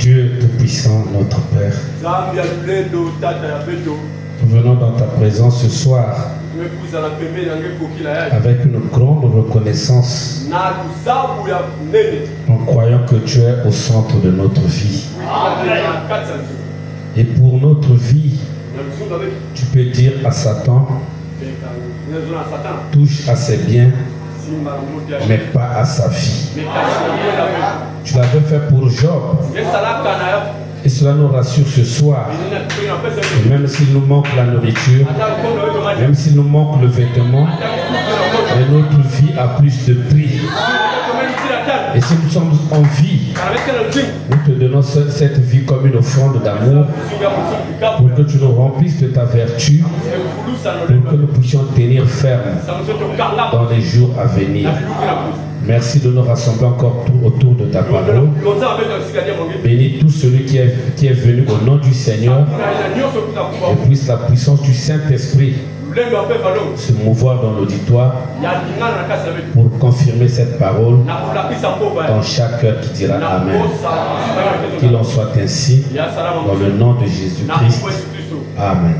Dieu Tout-Puissant, notre Père, nous venons dans ta présence ce soir avec une grande reconnaissance en croyant que tu es au centre de notre vie. Et pour notre vie, tu peux dire à Satan, touche à ses biens, mais pas à sa vie. Tu l'avais fait pour Job. Et cela nous rassure ce soir. Et même s'il nous manque la nourriture, même s'il nous manque le vêtement, mais notre vie a plus de prix. Et si nous sommes en vie, nous te donnons cette vie comme une offrande d'amour pour que tu nous remplisses de ta vertu, pour que nous puissions tenir ferme dans les jours à venir. Merci de nous rassembler encore autour de ta parole. Bénis tout celui qui est venu au nom du Seigneur, et puisse la puissance du Saint-Esprit se mouvoir dans l'auditoire pour confirmer cette parole dans chaque cœur qui dira Amen. Qu'il en soit ainsi dans le nom de Jésus-Christ. Amen.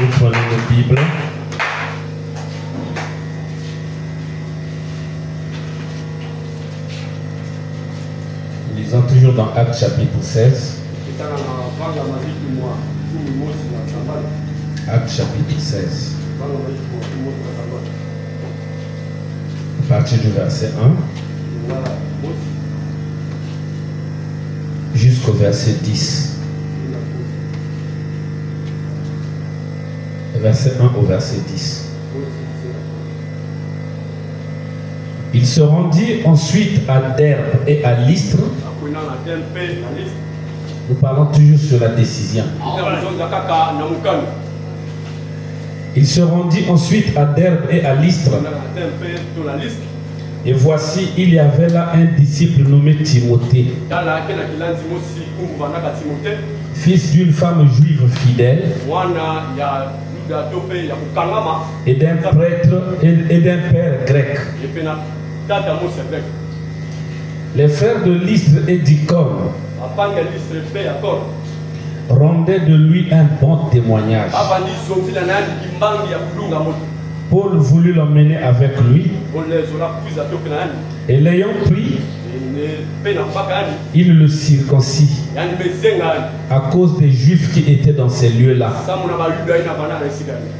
Vous prenez nos Bibles. Nous lisons toujours dans Actes chapitre 16. Actes chapitre 16. À partir du verset 1 jusqu'au verset 10. Verset 1 au verset 10. Il se rendit ensuite à Derbe et à Lystre. Nous parlons toujours sur la décision. Il se rendit ensuite à Derbe et à Lystre. Et voici, il y avait là un disciple nommé Timothée, fils d'une femme juive fidèle et d'un prêtre et d'un père grec. Les frères de Lystre et d'Icône rendaient de lui un bon témoignage. Paul voulut l'emmener avec lui, et l'ayant pris, il le circoncis à cause des Juifs qui étaient dans ces lieux-là,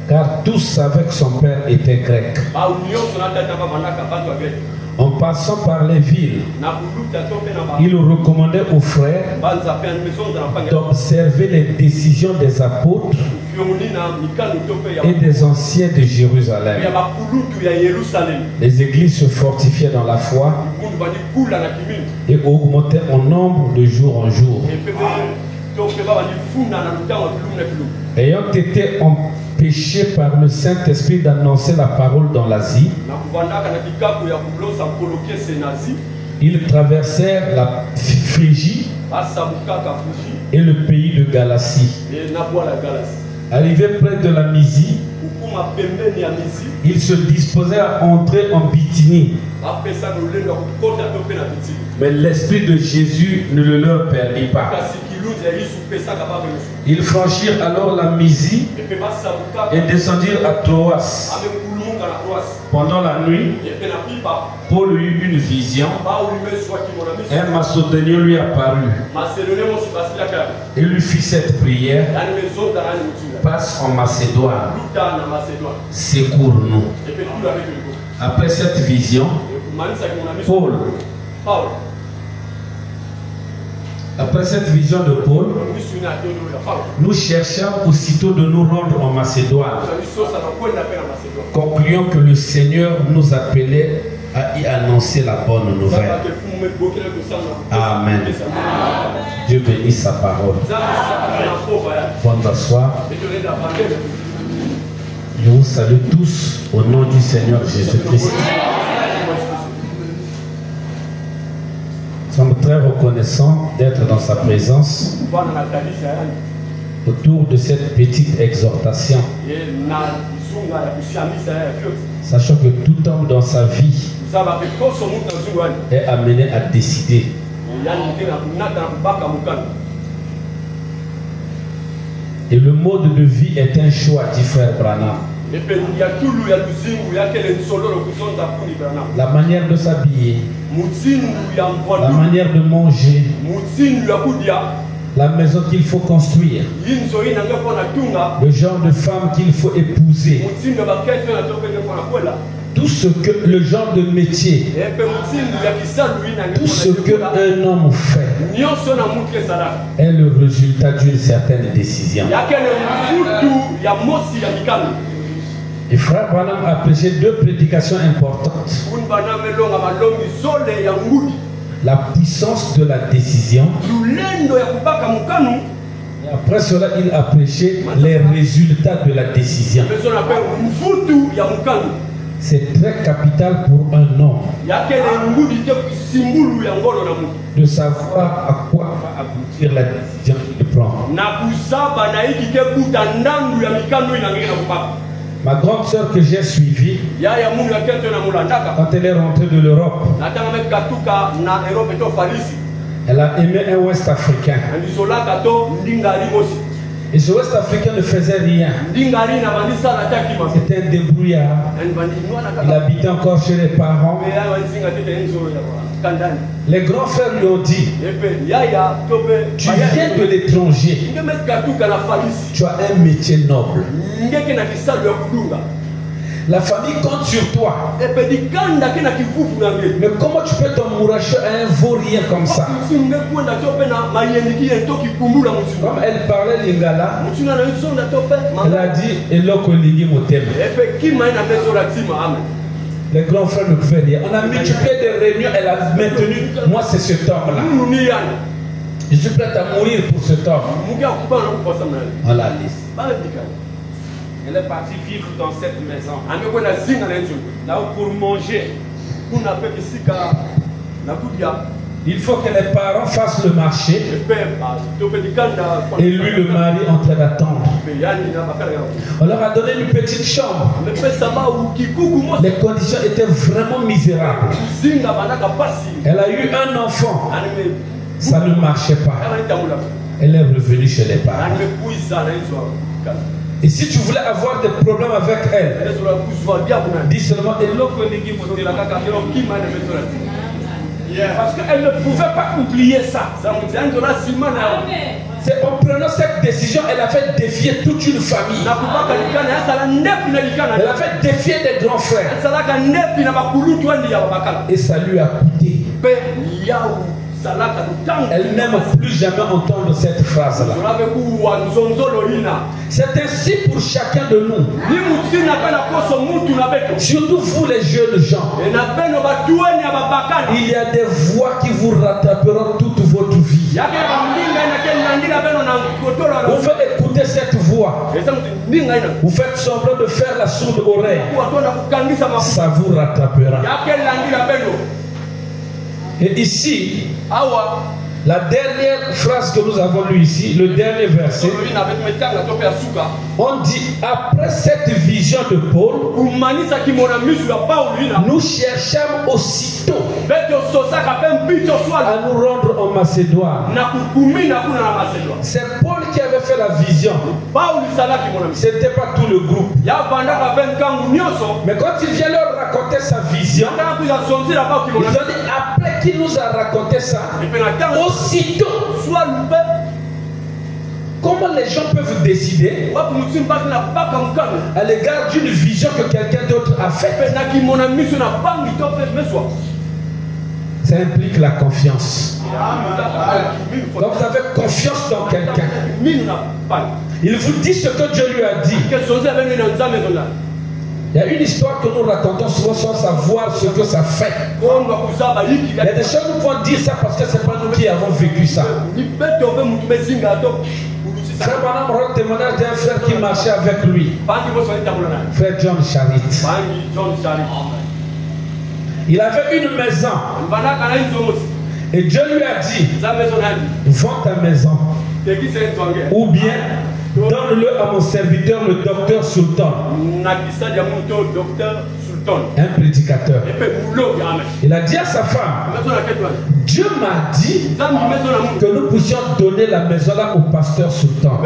car tous savaient que son père était grec. En passant par les villes, il recommandait aux frères d'observer les décisions des apôtres et des anciens de Jérusalem. Les églises se fortifiaient dans la foi et augmentaient en nombre de jour en jour. Ayant été empêchés par le Saint-Esprit d'annoncer la parole dans l'Asie, ils traversèrent la Phrygie et le pays de Galatie. Arrivés près de la Mysie, ils se disposaient à entrer en Bithynie. Mais l'Esprit de Jésus ne le leur permit pas. Ils franchirent alors la Mysie et descendirent à Troas. Pendant la nuit, Paul eut une vision. Un macédonien lui apparut et lui fit cette prière: passe en Macédoine, secours-nous. Après cette vision, après cette vision de Paul, nous cherchons aussitôt de nous rendre en Macédoine, concluant que le Seigneur nous appelait à y annoncer la bonne nouvelle. Amen. Dieu bénisse sa parole. Bonne t'asseoir. Je vous salue tous au nom du Seigneur Jésus-Christ. Nous sommes très reconnaissants d'être dans sa présence autour de cette petite exhortation. Sachant que tout homme dans sa vie est amené à décider. Et le mode de vie est un choix, dit frère Branham. La manière de s'habiller, la manière de manger, la maison qu'il faut construire, le genre de femme qu'il faut épouser, tout ce que le genre de métier, tout ce qu'un homme fait est le résultat d'une certaine décision. Et frère Branham a prêché deux prédications importantes. La puissance de la décision. Et après cela, il a prêché les résultats de la décision. C'est très capital pour un homme de savoir à quoi va aboutir la décision qu'il prend. Ma grande sœur que j'ai suivie, quand elle est rentrée de l'Europe, elle a aimé un Ouest africain. Et ce Ouest africain ne faisait rien. C'était un débrouillard. Il habitait encore chez les parents. Les grands frères lui ont dit: tu viens de l'étranger. Tu as un métier noble. La famille compte sur toi. Mais comment tu peux t'embourracher à un vaurien comme ça? Comme elle parlait lingala, elle a dit Eloko lingi motem. Les grands frères ne pouvaient rien. On a multiplié des réunions, elle a maintenu. Moi, c'est cet homme-là. Je suis prêt à mourir pour cet homme. On la laisse. Elle est partie vivre dans cette maison. Là où pour manger, il faut que les parents fassent le marché. Et lui, le mari, en train d'attendre. On leur a donné une petite chambre. Les conditions étaient vraiment misérables. Elle a eu un enfant. Ça ne marchait pas. Elle est revenue chez les parents. Et si tu voulais avoir des problèmes avec elle, dis seulement parce qu'elle ne pouvait pas oublier ça. C'est en prenant cette décision, elle a fait défier toute une famille. Elle a fait défier des grands frères. Et ça lui a coûté. Elle n'aime plus jamais entendre cette phrase-là. C'est ainsi pour chacun de nous. Surtout vous les jeunes gens. Il y a des voix qui vous rattraperont toute votre vie. Vous faites écouter cette voix. Vous faites semblant de faire la sourde oreille. Ça vous rattrapera. Et ici, la dernière phrase que nous avons lue ici, le dernier verset, on dit: après cette vision de Paul, nous cherchâmes aussitôt à nous rendre en Macédoine. C'est Paul qui avait fait la vision. Ce n'était pas tout le groupe. Mais quand il vient leur raconter sa vision, ils ont dit: après qu'il nous a raconté ça, aussitôt, comment les gens peuvent décider à l'égard d'une vision que quelqu'un d'autre a faite? Ça implique la confiance. Quand vous avez confiance dans quelqu'un, il vous dit ce que Dieu lui a dit. Il y a une histoire que nous racontons souvent sans savoir ce que ça fait. Il y a des choses nous pouvons dire ça parce que ce n'est pas nous qui avons vécu ça. Frère Branham rend témoignage d'un frère qui marchait avec lui. Frère John Charit. Il avait une maison. Et Dieu lui a dit: vends ta maison. Ou bien donne-le à mon serviteur, le docteur Sultan. un prédicateur. Il a dit à sa femme, Dieu m'a dit que nous puissions donner la maison là au pasteur sultan.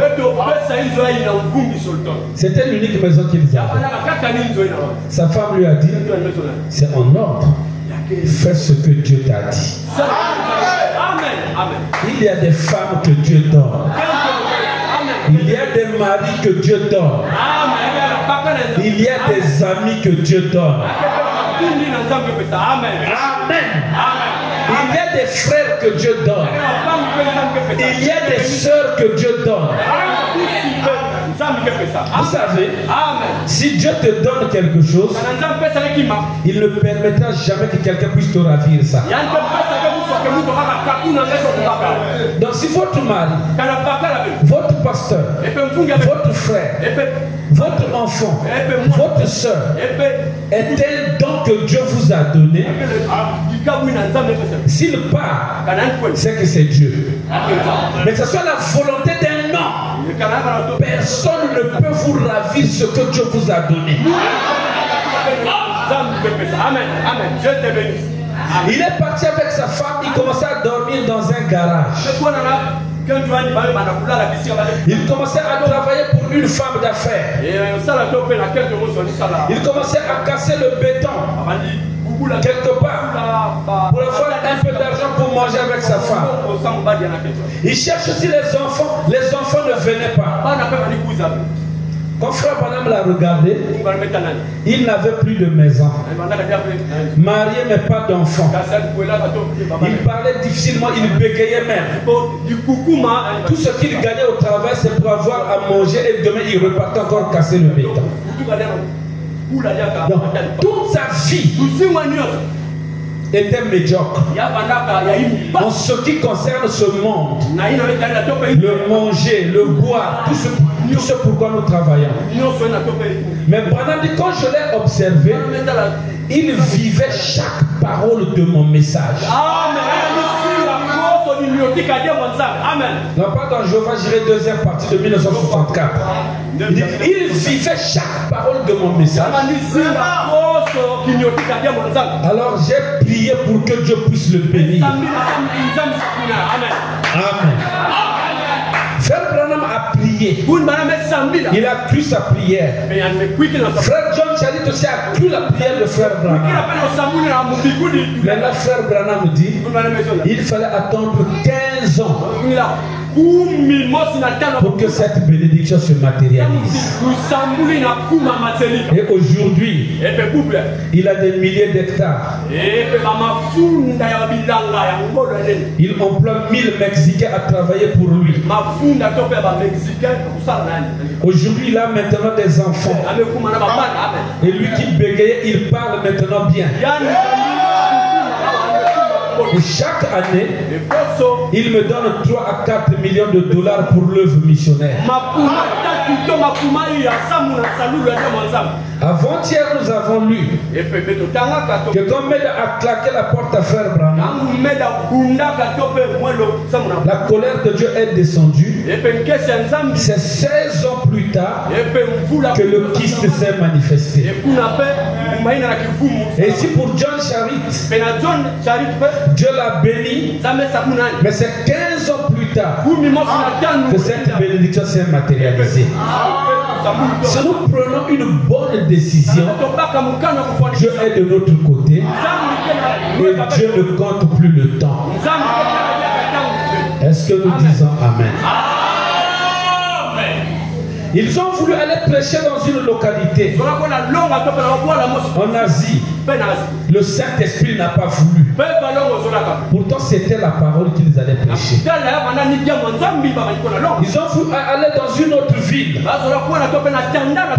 C'était l'unique maison qu'ils avaient. Sa femme lui a dit, c'est en ordre. Fais ce que Dieu t'a dit. Il y a des femmes que Dieu donne. Il y a des maris que Dieu donne. Il y a des amis que Dieu donne. Amen. Il y a des frères que Dieu donne. Il y a des sœurs que Dieu donne. Vous savez, si Dieu te donne quelque chose, il ne permettra jamais que quelqu'un puisse te ravir ça. Donc si votre mari, votre pasteur, votre frère, votre enfant, votre soeur est un don que Dieu vous a donné, s'il part, c'est que c'est Dieu. Mais que ce soit la volonté d'un homme, personne ne peut vous ravir ce que Dieu vous a donné. Amen. Amen. Dieu te bénisse. Il est parti avec sa femme, il commençait à dormir dans un garage. Il commençait à travailler pour une femme d'affaires. Il commençait à casser le béton quelque part pour avoir un peu d'argent pour manger avec sa femme. Il cherche aussi les enfants ne venaient pas. Quand frère Branham l'a regardé, il n'avait plus de maison, marié mais pas d'enfant. Il parlait difficilement, il bégayait même. Tout ce qu'il gagnait au travail, c'est pour avoir à manger et demain il repartait encore casser le béton. Donc, toute sa vie était médiocre en ce qui concerne ce monde. Le manger, le boire, tout ce pourquoi nous travaillons. Mais Branham dit, quand je l'ai observé, il vivait chaque parole de mon message. Non, pas dans Jéhovah Jireh, deuxième partie de 1964. Il vivait chaque parole de mon message. Alors j'ai prié pour que Dieu puisse le bénir. Amen. Frère Branham a prié. Il a cru sa prière. Frère John Charit aussi a cru la prière de frère Branham. Mais là, frère Branham dit il fallait attendre 15 ans pour que cette bénédiction se matérialise. Et aujourd'hui, il a des milliers d'hectares. Il emploie 1000 Mexicains à travailler pour lui. Aujourd'hui, il a maintenant des enfants. Et lui qui bégayait, il parle maintenant bien. Et chaque année, il me donne 3 à 4 millions de dollars pour l'œuvre missionnaire. Avant-hier, nous avons lu que quand Meda a claqué la porte à frère Branham, la colère de Dieu est descendue. C'est 16 ans plus tard que le kyste s'est manifesté. Et ici pour John Charit, Dieu l'a béni, mais c'est 15 ans plus tard que cette bénédiction s'est matérialisée. Si nous prenons une bonne décision, Dieu est de notre côté et Dieu ne compte plus le temps. Est-ce que nous disons Amen? Ils ont voulu aller prêcher dans une localité en Asie. Le Saint-Esprit n'a pas voulu. Pourtant, c'était la parole qu'ils allaient prêcher. Ils ont voulu aller dans une autre ville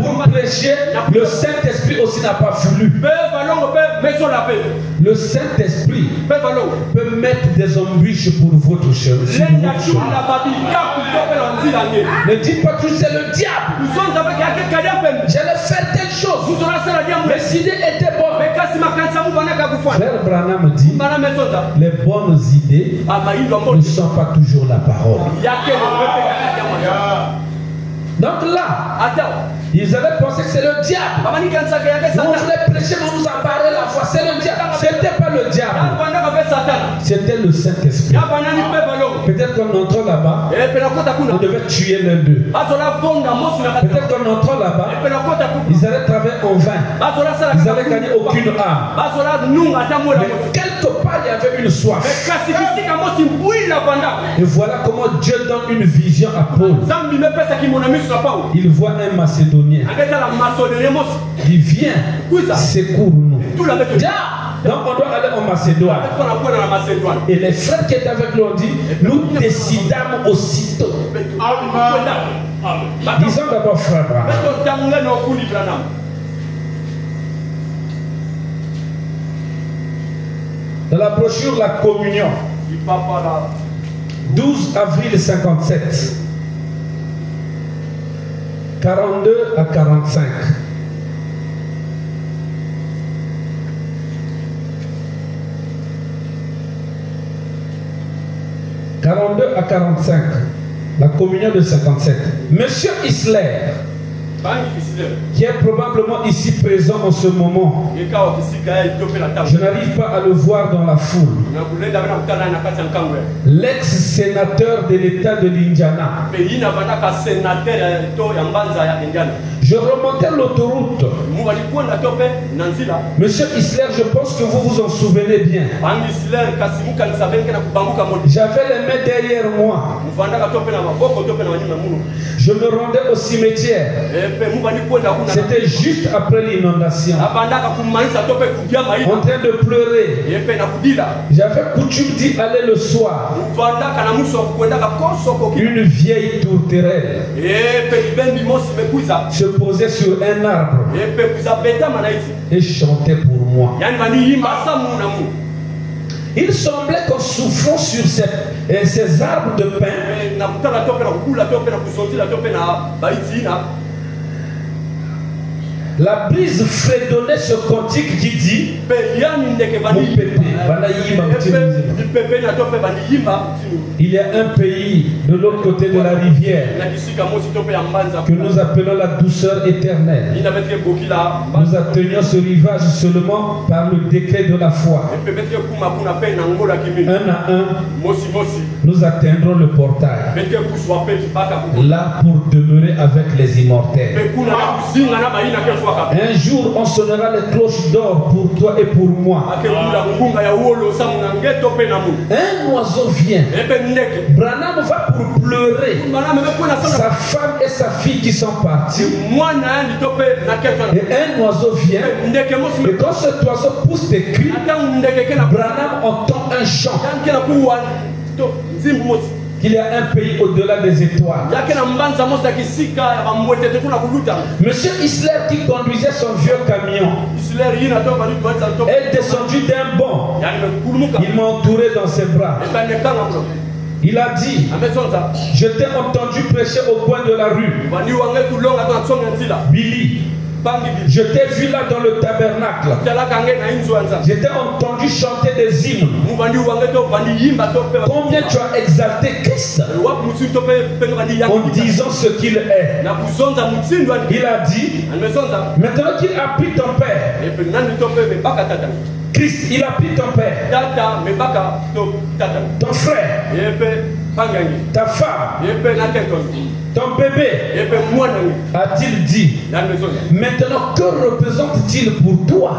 pour prêcher. Le Saint-Esprit aussi n'a pas voulu. Le Saint-Esprit peut mettre des embûches pour votre chemin. Ne dites pas que c'est le diable. J'allais faire telle chose. Mes idées étaient bonnes. Frère Branham dit les bonnes idées ne sont pas toujours la parole. Donc là, ils avaient pensé que c'est le diable. Nous on voulait prêcher, mais on nous a barré la foi. C'est le diable. C'était pas le diable. C'était le Saint-Esprit. Peut-être qu'en entrant là-bas, on devait tuer l'un d'eux. Peut-être qu'en entrant là-bas, ils allaient travailler en vain. Ils n'avaient gagné aucune âme. Mais quelque part, il y avait une soif. Et voilà comment Dieu donne une vision à Paul. Il voit un Macédonien. Il vient, secours-nous. Donc on doit aller en Macédoine. Et les frères qui étaient avec lui ont dit, nous décidâmes aussitôt. Disons d'abord frère Branham. Dans la brochure La Communion, 12 avril 57, 42 à 45. « 42 à 45, la communion de 57. Monsieur Isler, qui est probablement ici présent en ce moment, je n'arrive pas à le voir dans la foule. L'ex-sénateur de l'État de l'Indiana. Je remontais l'autoroute. Monsieur Isler, je pense que vous vous en souvenez bien. J'avais les mains derrière moi. Je me rendais au cimetière. C'était juste après l'inondation. En train de pleurer. J'avais coutume d'y aller le soir. Une vieille tourterelle se posait sur un arbre et chantait pour moi. Il semblait qu'en soufflant sur ces arbres de pin, la brise fredonnait ce cantique qui dit il y a un pays de l'autre côté de la rivière que nous appelons la douceur éternelle. Nous atteignons ce rivage seulement par le décret de la foi. Un à un, nous atteindrons le portail, là pour demeurer avec les immortels. Un jour, on sonnera les cloches d'or pour toi et pour moi. Un oiseau vient. Branham va pour pleurer sa femme et sa fille qui sont partis. Et un oiseau vient. Et quand cet oiseau pousse des cris, Branham entend un chant. Il y a un pays au-delà des étoiles. Monsieur Isler qui conduisait son vieux camion est descendu d'un bond. Il m'a entouré dans ses bras. Il a dit, je t'ai entendu prêcher au coin de la rue. Billy, je t'ai vu là dans le tabernacle. Je t'ai entendu chanter des hymnes. Combien tu as exalté Christ en disant ce qu'il est. Il a dit, maintenant qu'il a pris ton père, Christ, il a pris ton père, ton frère, ta femme, ton bébé, a-t-il dit. Maintenant, que représente-t-il pour toi?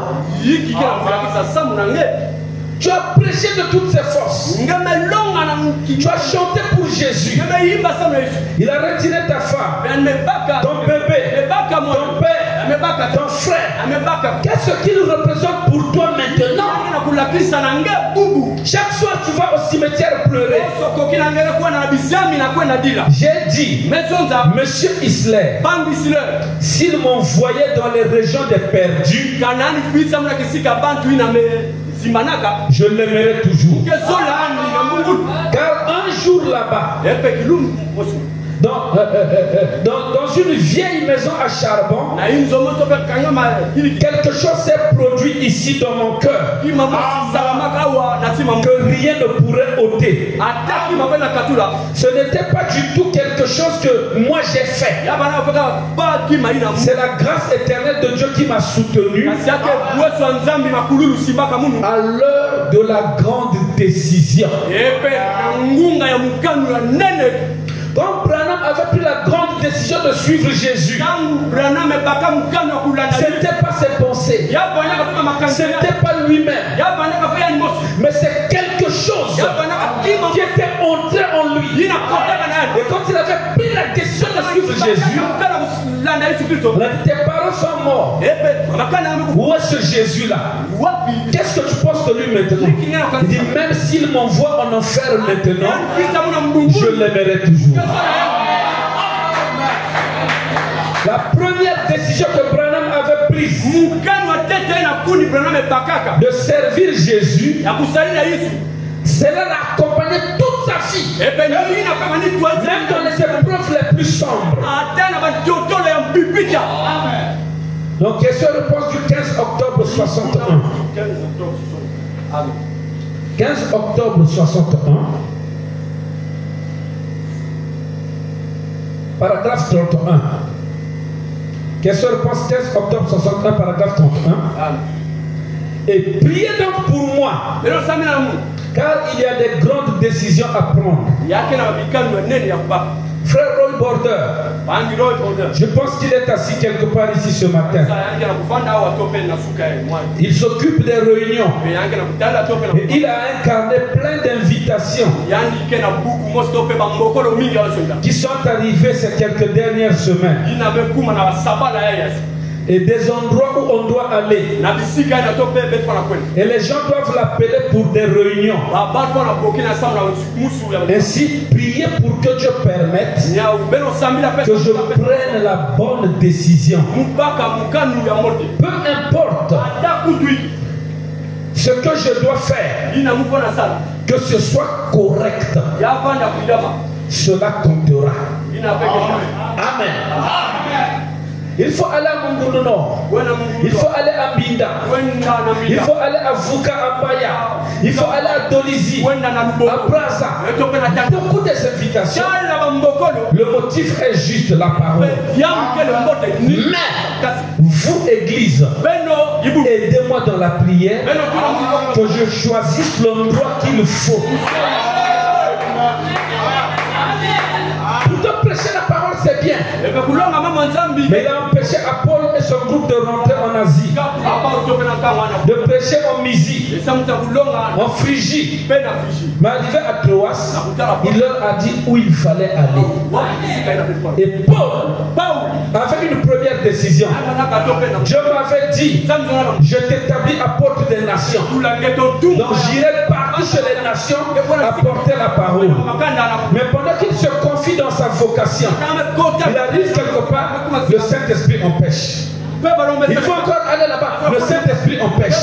Tu as prêché de toutes ses forces. Tu as chanté pour Jésus. Il a retiré ta femme, ton bébé, ton père, ton frère. Qu'est-ce qu'il représente pour toi maintenant? Chaque soir tu vas au cimetière pleurer. J'ai dit, Monsieur Isler, s'il m'envoyait dans les régions des perdus, je l'aimerais toujours. Car un jour là-bas, dans une vieille maison à charbon, quelque chose s'est produit ici dans mon cœur que rien ne pourrait ôté. Ce n'était pas du tout quelque chose que moi j'ai fait. C'est la grâce éternelle de Dieu qui m'a soutenu à l'heure de la grande décision. Quand Branham avait pris la grande décision de suivre Jésus, ce n'était pas ses pensées, ce n'était pas lui-même, mais c'est quelque chose qui était entré en lui. Et quand il avait pris la décision de suivre Jésus, tes parents sont morts. Où est ce Jésus-là? Qu'est-ce que tu penses de lui maintenant? Il dit, même s'il m'envoie en enfer maintenant, je l'aimerai toujours. La première décision que Branham avait prise de servir Jésus, cela l'a accompagné toute sa vie, même dans les épreuves les plus sombres. Donc, question-réponse du 15 octobre 61. 15 octobre 61. Paragraphe 31. Question-réponse 15 octobre 61, paragraphe 31. Et priez donc pour moi, car il y a des grandes décisions à prendre. Frère Roy Border, je pense qu'il est assis quelque part ici ce matin. Il s'occupe des réunions. Et il a un carnet plein d'invitations qui sont arrivées ces quelques dernières semaines. Et des endroits où on doit aller. Et les gens doivent l'appeler pour des réunions. Ainsi, priez pour que Dieu permette que je prenne la bonne décision. Peu importe ce que je dois faire, que ce soit correct, cela comptera. Amen. Il faut aller à Munguno Nord. Il faut aller à Binda. Il faut aller à Vuka Ambaya. Il faut aller à Dolizi, à Braza. Beaucoup des invitations. Le motif est juste la parole. Mais vous, Église, aidez-moi dans la prière que je choisisse l'endroit qu'il faut. Pour te prêcher la parole, c'est bien. Mais il a empêché à Paul et son groupe de rentrer en Asie, de prêcher en Mysie, en Phrygie. Mais arrivé à Troas, il leur a dit où il fallait aller. Et Paul avait une première décision. Dieu m'avait dit, je t'établis à porte des nations. Donc j'irai partout chez les nations apporter la parole. Mais pendant qu'il se confie dans sa vocation, il arrive quelque part, le Saint-Esprit empêche. Il faut encore aller là-bas, le Saint-Esprit empêche.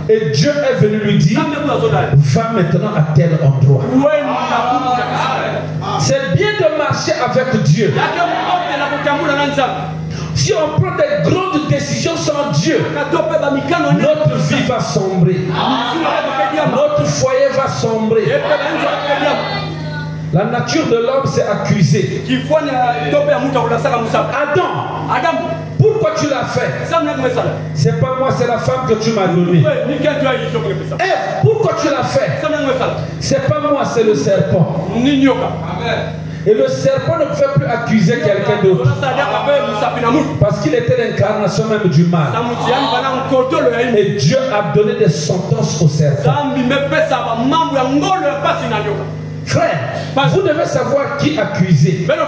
Et Dieu est venu lui dire, va maintenant à tel endroit. C'est bien de marcher avec Dieu. Si on prend des grandes décisions sans Dieu, notre vie va sombrer. Notre foyer va sombrer. La nature de l'homme s'est accusée. Adam, pourquoi tu l'as fait? C'est pas moi, c'est la femme que tu m'as donnée. Ève, pourquoi tu l'as fait? C'est pas moi, c'est le serpent. Et le serpent ne pouvait plus accuser quelqu'un d'autre, parce qu'il était l'incarnation même du mal. Et Dieu a donné des sentences au serpent. Frère, vous devez savoir qui accuser. Frère,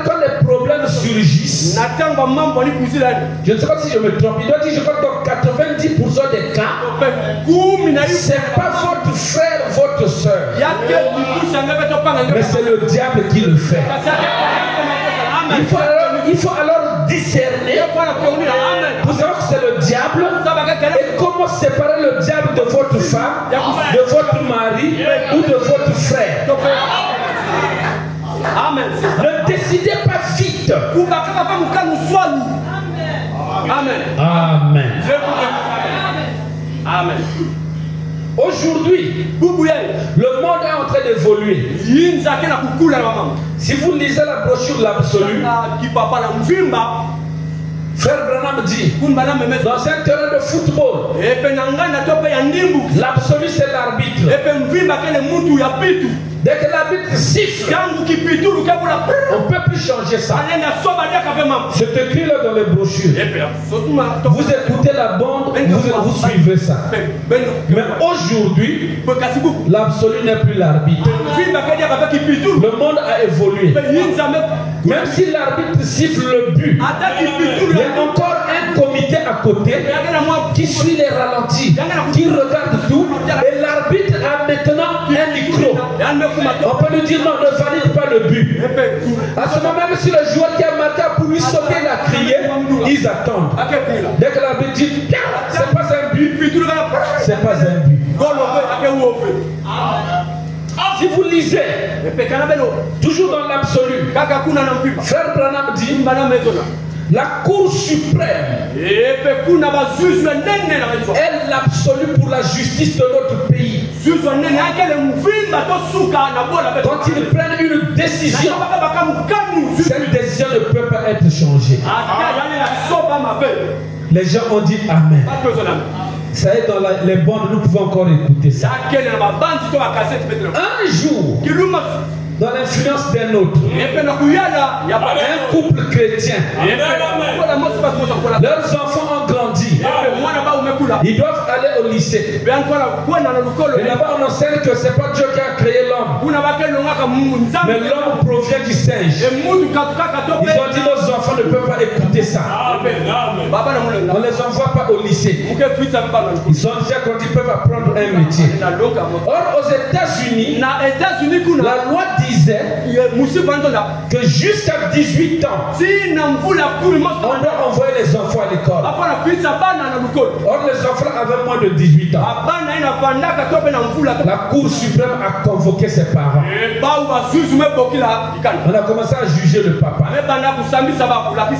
quand les problèmes surgissent, je ne sais pas si je me trompe, il doit dire, je crois que dans 90% des cas, c'est pas votre frère, votre soeur, mais c'est le diable qui le fait. Il faut alors discerner pour savoir que c'est le diable et comment séparer le diable de votre femme, de votre mari ou de votre frère. Ne décidez pas vite. Amen. Amen. Aujourd'hui, le monde est en train d'évoluer. Si vous lisez la brochure L'Absolu, Frère Branham dit, dans un terrain de football, l'absolu c'est l'arbitre. Dès que l'arbitre siffle, on ne peut plus changer ça. C'est écrit là dans les brochures. Vous écoutez la bande, vous suivez ça. Mais aujourd'hui, l'absolu n'est plus l'arbitre. Le monde a évolué. Même si l'arbitre siffle le but, il y a encore un comité à côté qui suit les ralentis, qui regarde tout. Et l'arbitre a maintenant un micro. On peut lui dire non, ne valide pas le but. À ce moment, même si le joueur qui a marqué pour lui sauter, il a crié, ils attendent. Dès que l'arbitre dit, c'est pas un but, c'est pas un but. Si vous lisez, toujours dans l'absolu, Frère Branham dit, la Cour suprême est l'absolu pour la justice de notre pays. Quand ils prennent une décision, cette décision ne peut pas être changée. Les gens ont dit Amen. Ça est dans les bandes, nous pouvons encore écouter ça. Un jour, dans l'influence d'un autre, un couple chrétien, leurs enfants ont grandi, ils doivent aller au lycée. Et là-bas on enseigne que ce n'est pas Dieu qui a créé l'homme, mais l'homme provient du singe. Ils ont dit nos enfants ne peuvent pas écouter ça. On ne les envoie pas au lycée. Ils sont déjà quand ils peuvent apprendre un métier. Or aux États-Unis, la loi disait que jusqu'à 18 ans, on doit envoyer les enfants à l'école. Or les enfants avaient moins de 18 ans. La Cour suprême a convoqué ses parents. On a commencé à juger le papa.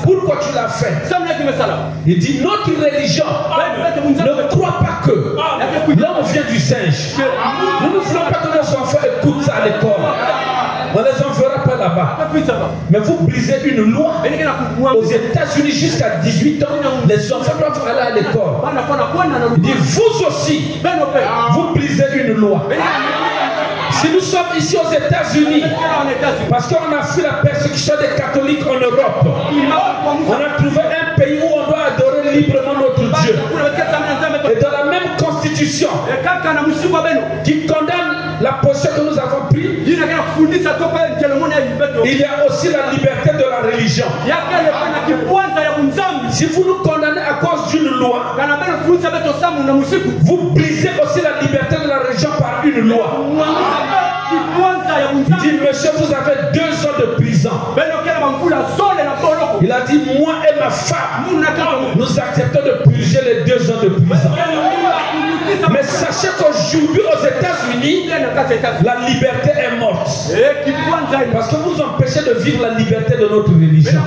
Pourquoi tu l'as fait? Il dit notre religion ne croit pas que l'homme vient du singe. Nous ne voulons pas que nos enfants écoutent ça à l'école. On ne les enverra pas là-bas. Mais vous brisez une loi. Aux États-Unis, jusqu'à 18 ans, les enfants doivent aller à l'école. Il dit, vous aussi, vous brisez une loi. Si nous sommes ici aux États-Unis, parce qu'on a fui la persécution des catholiques en Europe, on a trouvé un pays où on doit adorer librement notre Dieu. Et dans la même constitution qui condamne la position que nous avons prise, il y a aussi la liberté de la religion. Si vous nous condamnez à cause d'une loi, vous brisez aussi la liberté de la religion par une loi. Il dit, monsieur, vous avez 2 ans de prison. Il a dit, moi et ma femme, nous acceptons de purger les 2 ans de prison. Mais sachez qu'aujourd'hui aux États-Unis, la liberté est morte. Parce que vous empêchez de vivre la liberté de notre religion.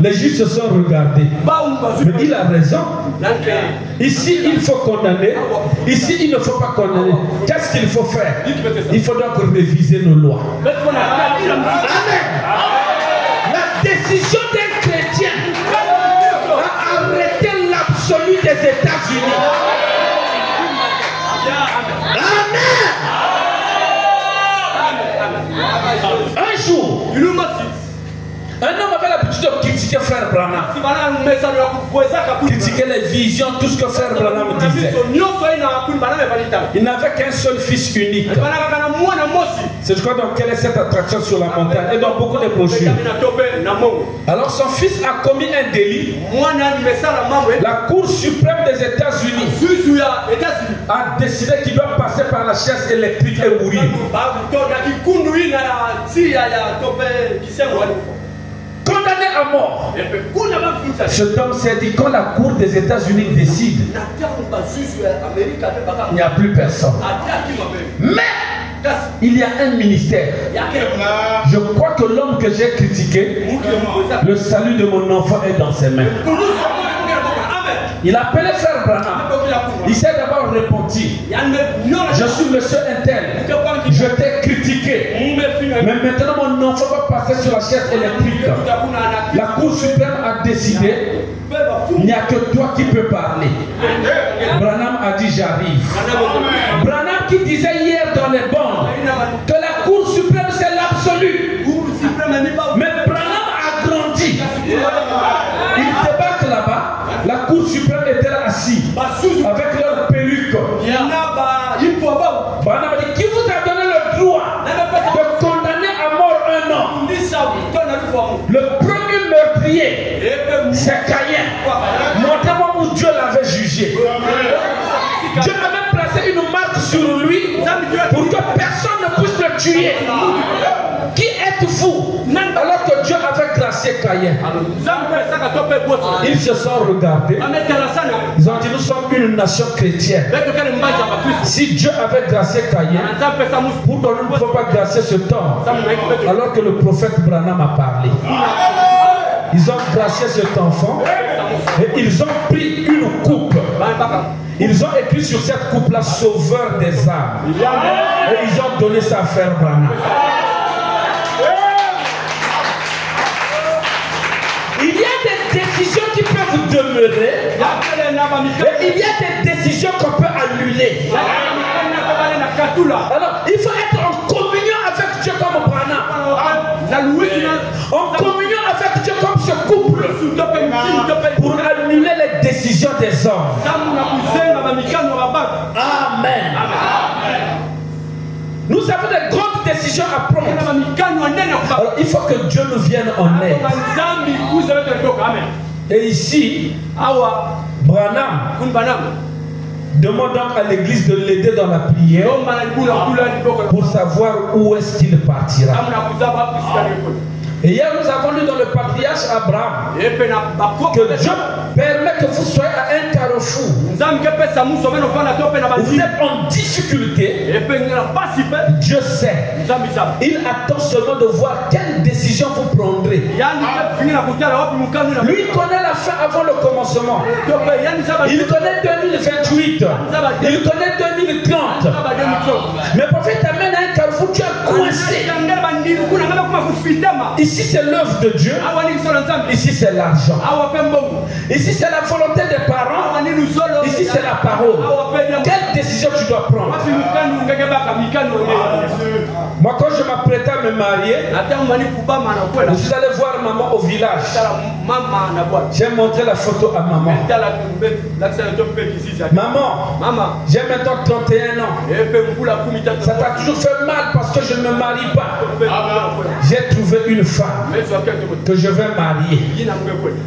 Les juges se sont regardés. Mais il a raison. Ici, il faut condamner. Ici, il ne faut pas condamner. Qu'est-ce qu'il faut faire? Il faut donc réviser nos lois. Amen. La décision d'un chrétien a arrêté l'absolu des États-Unis. Amen. Un jour, un homme avait l'habitude de critiquer Frère Branham. Critiquer les visions, tout ce que Frère Branham disait. Il n'avait qu'un seul fils unique. C'est je crois dans quelle est cette attraction sur la montagne et dans beaucoup de brochures. Alors son fils a commis un délit. La Cour suprême des États-Unis a décidé qu'il doit passer par la chaise électrique et mourir. Condamné à mort. Cet homme s'est dit, quand la Cour des États-Unis décide, il n'y a plus personne. Mais il y a un ministère. Je crois que l'homme que j'ai critiqué, le salut de mon enfant est dans ses mains. Il a appelé frère Branham. Il s'est d'abord repenti. Je suis monsieur Intel. Je t'ai critiqué. Mais maintenant mon enfant va passer sur la chaise électrique. La Cour suprême a décidé. Il n'y a que toi qui peux parler. Branham a dit j'arrive. Branham qui disait hier dans les bandes que la Cour suprême c'est l'absolu. Mais Branham a grandi. Il débarque là-bas. La Cour suprême était là assis avec leur perruque. Branham a dit qui vous a donné le droit de condamner à mort un homme? Le premier meurtrier, c'est Caïn. Montrez-moi où Dieu l'avait jugé. Dieu avait placé une marque sur lui pour que personne ne puisse le tuer. Qui êtes-vous? Alors que Dieu avait gracié Caïn. Ils se sont regardés. Ils ont dit nous sommes une nation chrétienne. Si Dieu avait gracié Caïn, pourquoi nous ne pouvons pas gracier ce temps? Alors que le prophète Branham a parlé. Ils ont gracié cet enfant et ils ont pris une coupe. Ils ont écrit sur cette coupe-là Sauveur des âmes. Et ils ont donné ça à frère Branham. Il y a des décisions qui peuvent demeurer et il y a des décisions qu'on peut annuler. Alors, il faut être en communion avec Dieu comme Branham. En communion avec Dieu comme ce couple pour annuler les décisions des hommes. Amen. Nous avons des grandes décisions à prendre. Alors, il faut que Dieu nous vienne en aide. Et ici, Branham demande donc à l'église de l'aider dans la prière pour savoir où est-ce qu'il partira. Et hier nous avons lu dans le patriarche Abraham que Dieu permet que vous soyez à un carrefour. Vous êtes en difficulté. Dieu sait. Il attend seulement de voir quelle décision vous prendrez. Lui connaît la fin avant le commencement. Il connaît 2028. Il connaît 2030. Mais le prophète amène à un carrefour, tu es coincé. Ici c'est l'œuvre de Dieu. Ici c'est l'argent. Ici c'est la volonté des parents. Ici c'est la parole. Quelle décision tu dois prendre? Moi quand je m'apprêtais à me marier, je suis allé voir maman au village. J'ai montré la photo à maman. Maman, j'ai maintenant 31 ans. Ça t'a toujours fait mal parce que je ne me marie pas. J'ai trouvé une femme que je vais marier.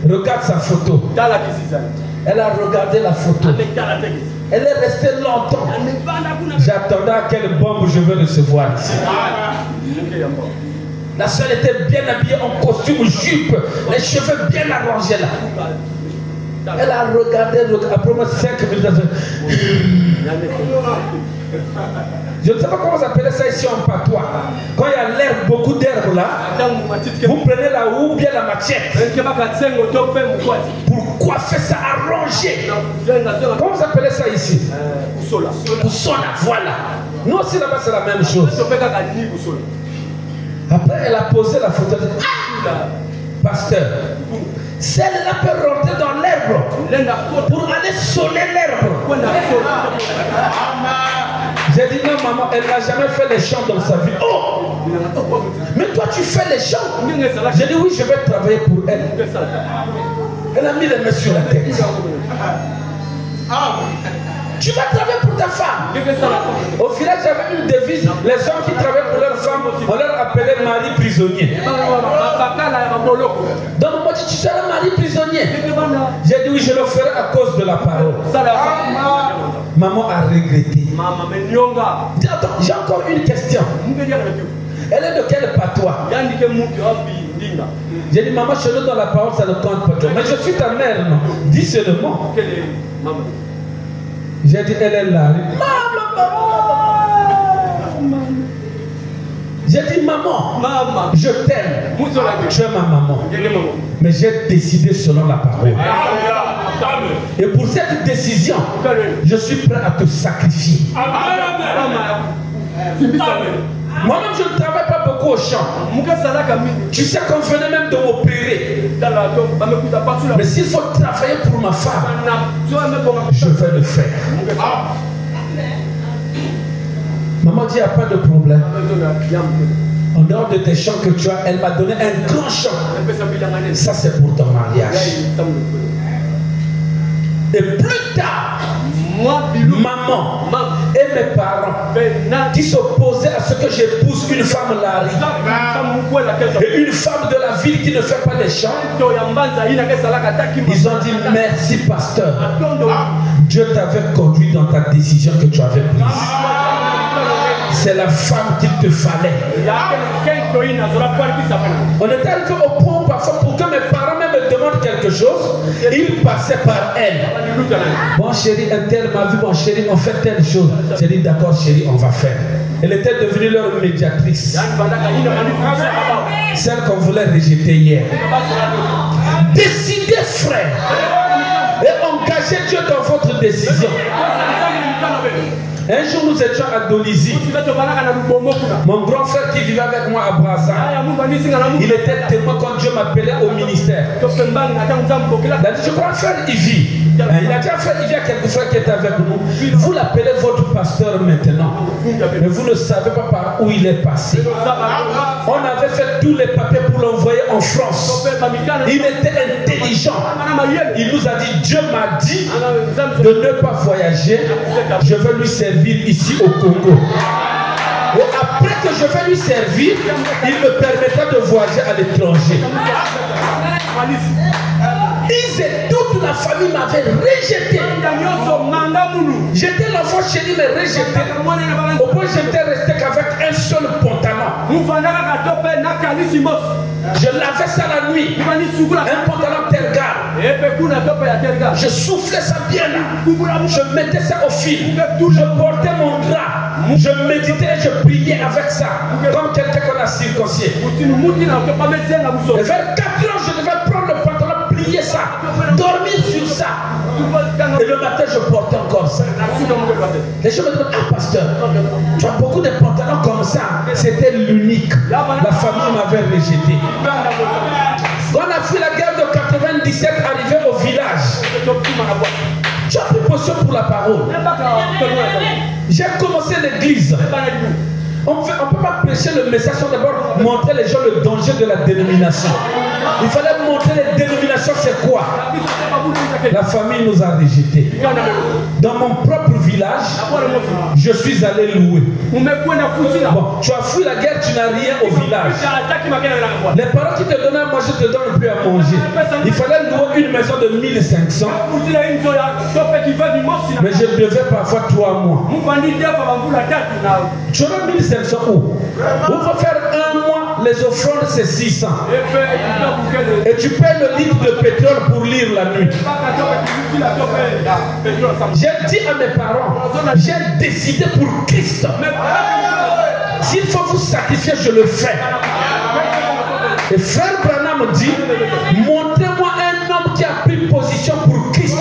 Regarde sa photo. Elle a regardé la photo. Elle est restée longtemps. J'attendais à quelle bombe je vais recevoir ici. La soeur était bien habillée en costume, jupe, les cheveux bien arrangés là. Elle a regardé, après moi 5 minutes. Je ne sais pas comment vous appelez ça ici en patois. Quand il y a l'herbe, beaucoup d'herbe là, vous prenez la houe ou bien la machette pour coiffer ça, arranger. Comment vous appelez ça ici? Poussola, voilà. Nous aussi là-bas c'est la même chose. Après elle a posé la photo. Ah! Pasteur, celle-là peut rentrer dans l'herbe pour aller sonner l'herbe. J'ai dit non maman, elle n'a jamais fait les chants dans sa vie. Oh! Mais toi tu fais les chants. J'ai dit oui, je vais travailler pour elle. Elle a mis les mains sur la tête. Tu vas travailler pour ta femme. Au village, j'avais une devise. Les hommes qui travaillent pour leur femme, on leur appelait mari prisonnier. Donc, on m'a dit, tu seras mari prisonnier. J'ai dit, oui, je le ferai à cause de la parole. Maman a regretté. Attends, j'ai encore une question. Elle est de quel patois? J'ai dit, maman, chez nous dans la parole, ça ne compte pas. Mais je suis ta mère, non? Dis seulement. J'ai dit, elle est là. J'ai dit, maman, je t'aime. Tu es ma maman. Mais j'ai décidé selon la parole. Et pour cette décision, je suis prêt à te sacrifier. Moi-même, je ne travaille pas beaucoup au champ. Tu sais qu'on venait même de m'opérer. Mais s'il faut travailler pour ma femme, je vais le faire. Maman dit, il n'y a pas de problème. En dehors de tes champs que tu as, elle m'a donné un grand champ. Ça, c'est pour ton mariage. Et plus tard, maman et mes parents qui s'opposaient à ce que j'épouse une femme Larry et une femme de la ville qui ne fait pas des champs, ils ont dit merci pasteur. Dieu t'avait conduit dans ta décision que tu avais prise. C'est la femme qu'il te fallait. On est arrivé au point parfois pour que mes parents même me demandent quelque chose, ils passaient par elle. Bon chérie, un tel m'a vu, bon chérie, on fait telle chose. J'ai dit d'accord chérie, on va faire. Elle était devenue leur médiatrice. Celle qu'on voulait rejeter hier. Décidez frère et engagez Dieu dans votre décision. Un jour nous étions à Dolisie. Mon grand frère qui vivait avec moi à Brazza, il était témoin quand Dieu m'appelait au ministère. Il a dit, je crois frère Yvi. Il a dit à frère Yvi, il y a quelques frères qui étaient avec nous. Vous l'appelez votre pasteur maintenant. Mais vous ne savez pas par où il est passé. On avait fait tous les papiers pour l'envoyer en France. Il était intelligent. Il nous a dit, Dieu m'a dit de ne pas voyager. Je vais lui servir ici au Congo. Et après que je vais lui servir, il me permettra de voyager à l'étranger. Ils et toute la famille m'avaient rejeté. J'étais l'enfant chéri mais rejeté. Au point j'étais resté qu'avec un seul pantalon. Je lavais ça la nuit. Un pantalon tergal. Je soufflais ça bien là. Je mettais ça au fil. Je portais mon drap. Je méditais et je priais avec ça. Comme quelqu'un qu'on a circoncié. Et vers 4 heures, je devais prendre le pantalon, plier ça, dormir sur ça. Et le matin, je portais encore ça. Les gens me disent, ah pasteur, tu as beaucoup de pantalons comme ça. C'était l'unique. La famille m'avait rejeté. Quand on a fait la guerre de 97, arrivé au village, tu as pris position pour la parole. J'ai commencé l'église. On ne peut pas prêcher le message sans d'abord montrer les gens le danger de la dénomination. Il fallait montrer les dénominations, c'est quoi? La famille nous a rejetés. Dans mon propre village, je suis allé louer. Bon, tu as fui la guerre, tu n'as rien au village. Les parents qui te donnaient à manger ne te donnent plus à manger. Il fallait louer une maison de 1500. Mais je devais parfois 3 mois. Tu auras 1500 où? On va faire 1 mois, les offrandes c'est 600. Et tu payes le litre de pétrole pour lire la nuit. J'ai dit à mes parents, j'ai décidé pour Christ. S'il faut vous sacrifier, je le fais. Et frère Branham me dit, montrez-moi un homme qui a pris position pour Christ.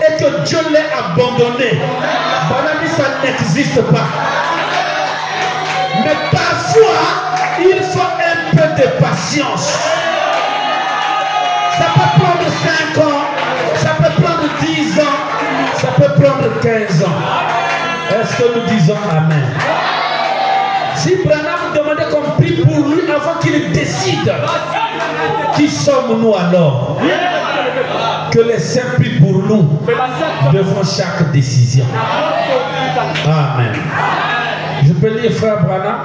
Et que Dieu l'ait abandonné. Branham dit, ça n'existe pas. Mais parfois, il faut un peu de patience. Ça peut prendre 5 ans, ça peut prendre 10 ans, ça peut prendre 15 ans. Est-ce que nous disons Amen? Si Branham demandait qu'on prie pour lui avant qu'il décide, qui sommes-nous alors? Que les saints prient pour nous devant chaque décision. Amen. Je peux lire frère Branham?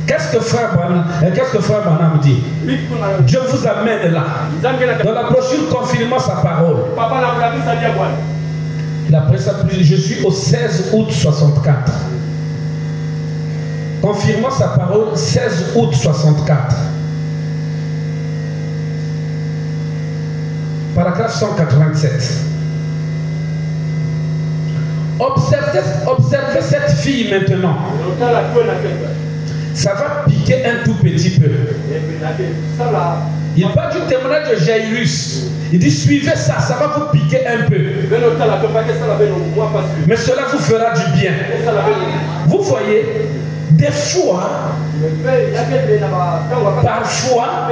Qu'est-ce que frère Branham dit? Dieu vous amène là. Dans la brochure confirmant sa parole. Il a pris ça plus. Je suis au 16 août 64. Confirmant sa parole, 16 août 64. Paragraphe 187. Observez cette fille maintenant. Ça va piquer piquer un tout petit peu. Il parle du témoignage de Jairus. Il dit suivez ça, ça va vous piquer un peu. Mais cela vous fera du bien. Vous voyez, des fois, parfois,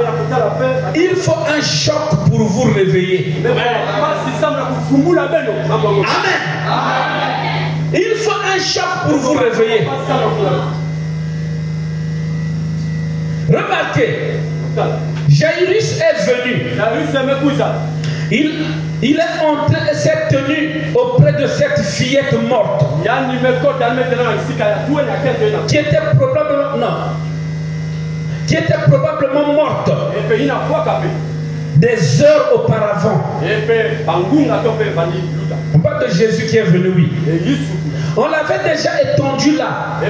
il faut un choc pour vous réveiller. Amen. Il faut un choc pour vous réveiller. Remarquez, Jairus est venu. Il est entré et s'est tenu auprès de cette fillette morte qui était probablement morte des heures auparavant. On parle de Jésus qui est venu, oui. On l'avait déjà étendu là.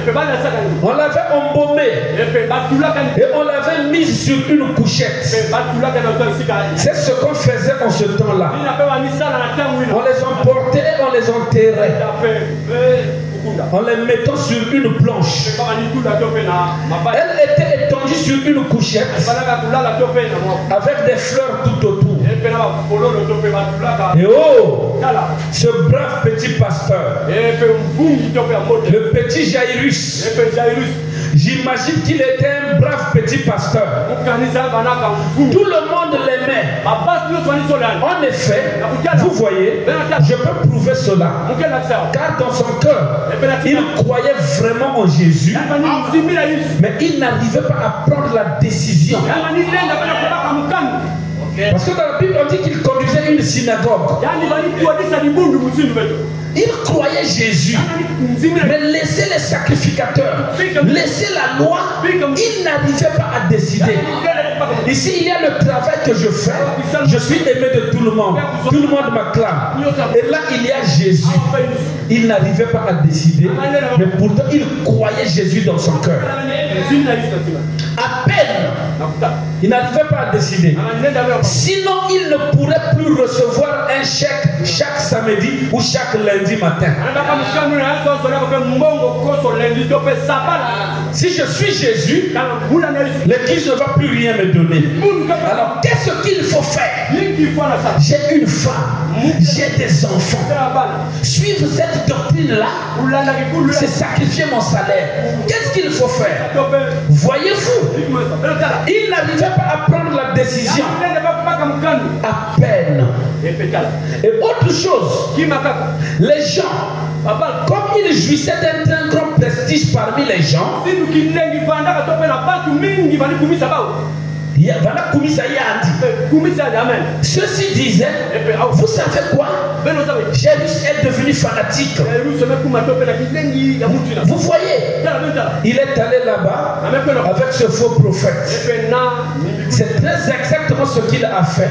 On l'avait embaumé. Et on l'avait mise sur une couchette. C'est ce qu'on faisait en ce temps-là. On les emportait et on les enterrait. En les mettant sur une planche. Elle était étendue sur une couchette avec des fleurs tout autour. Et oh, ce brave petit pasteur, le petit Jairus, j'imagine qu'il était un brave petit pasteur. Tout le monde l'aimait. En effet, vous voyez, je peux prouver cela. Car dans son cœur, il croyait vraiment en Jésus, mais il n'arrivait pas à prendre la décision. Parce que dans la Bible, on dit qu'il conduisait une synagogue. Il croyait Jésus, mais laissez les sacrificateurs, laissez la loi, il n'arrivait pas à décider. Ici, il y a le travail que je fais. Je suis aimé de tout le monde. Tout le monde m'acclame. Et là, il y a Jésus. Il n'arrivait pas à décider, mais pourtant, il croyait Jésus dans son cœur. À peine, il n'arrivait pas à décider. Sinon, il ne pourrait plus recevoir un chèque chaque samedi ou chaque lundi matin. Si je suis Jésus, l'Église ne va plus rien me donner. Alors, qu'est-ce qu'il faut faire? J'ai une femme, j'ai des enfants. Suivre cette doctrine-là, c'est sacrifier mon salaire. Qu'est-ce qu'il faut faire? Voyez-vous, il n'arrivait pas à prendre la décision. À peine. Et autre chose, les gens, comme ils jouissaient d'un très grand prestige parmi les gens, ceux-ci disaient, vous savez quoi? Jairus est devenu fanatique. Vous voyez, il est allé là-bas avec ce faux prophète. C'est très exactement ce qu'il a fait.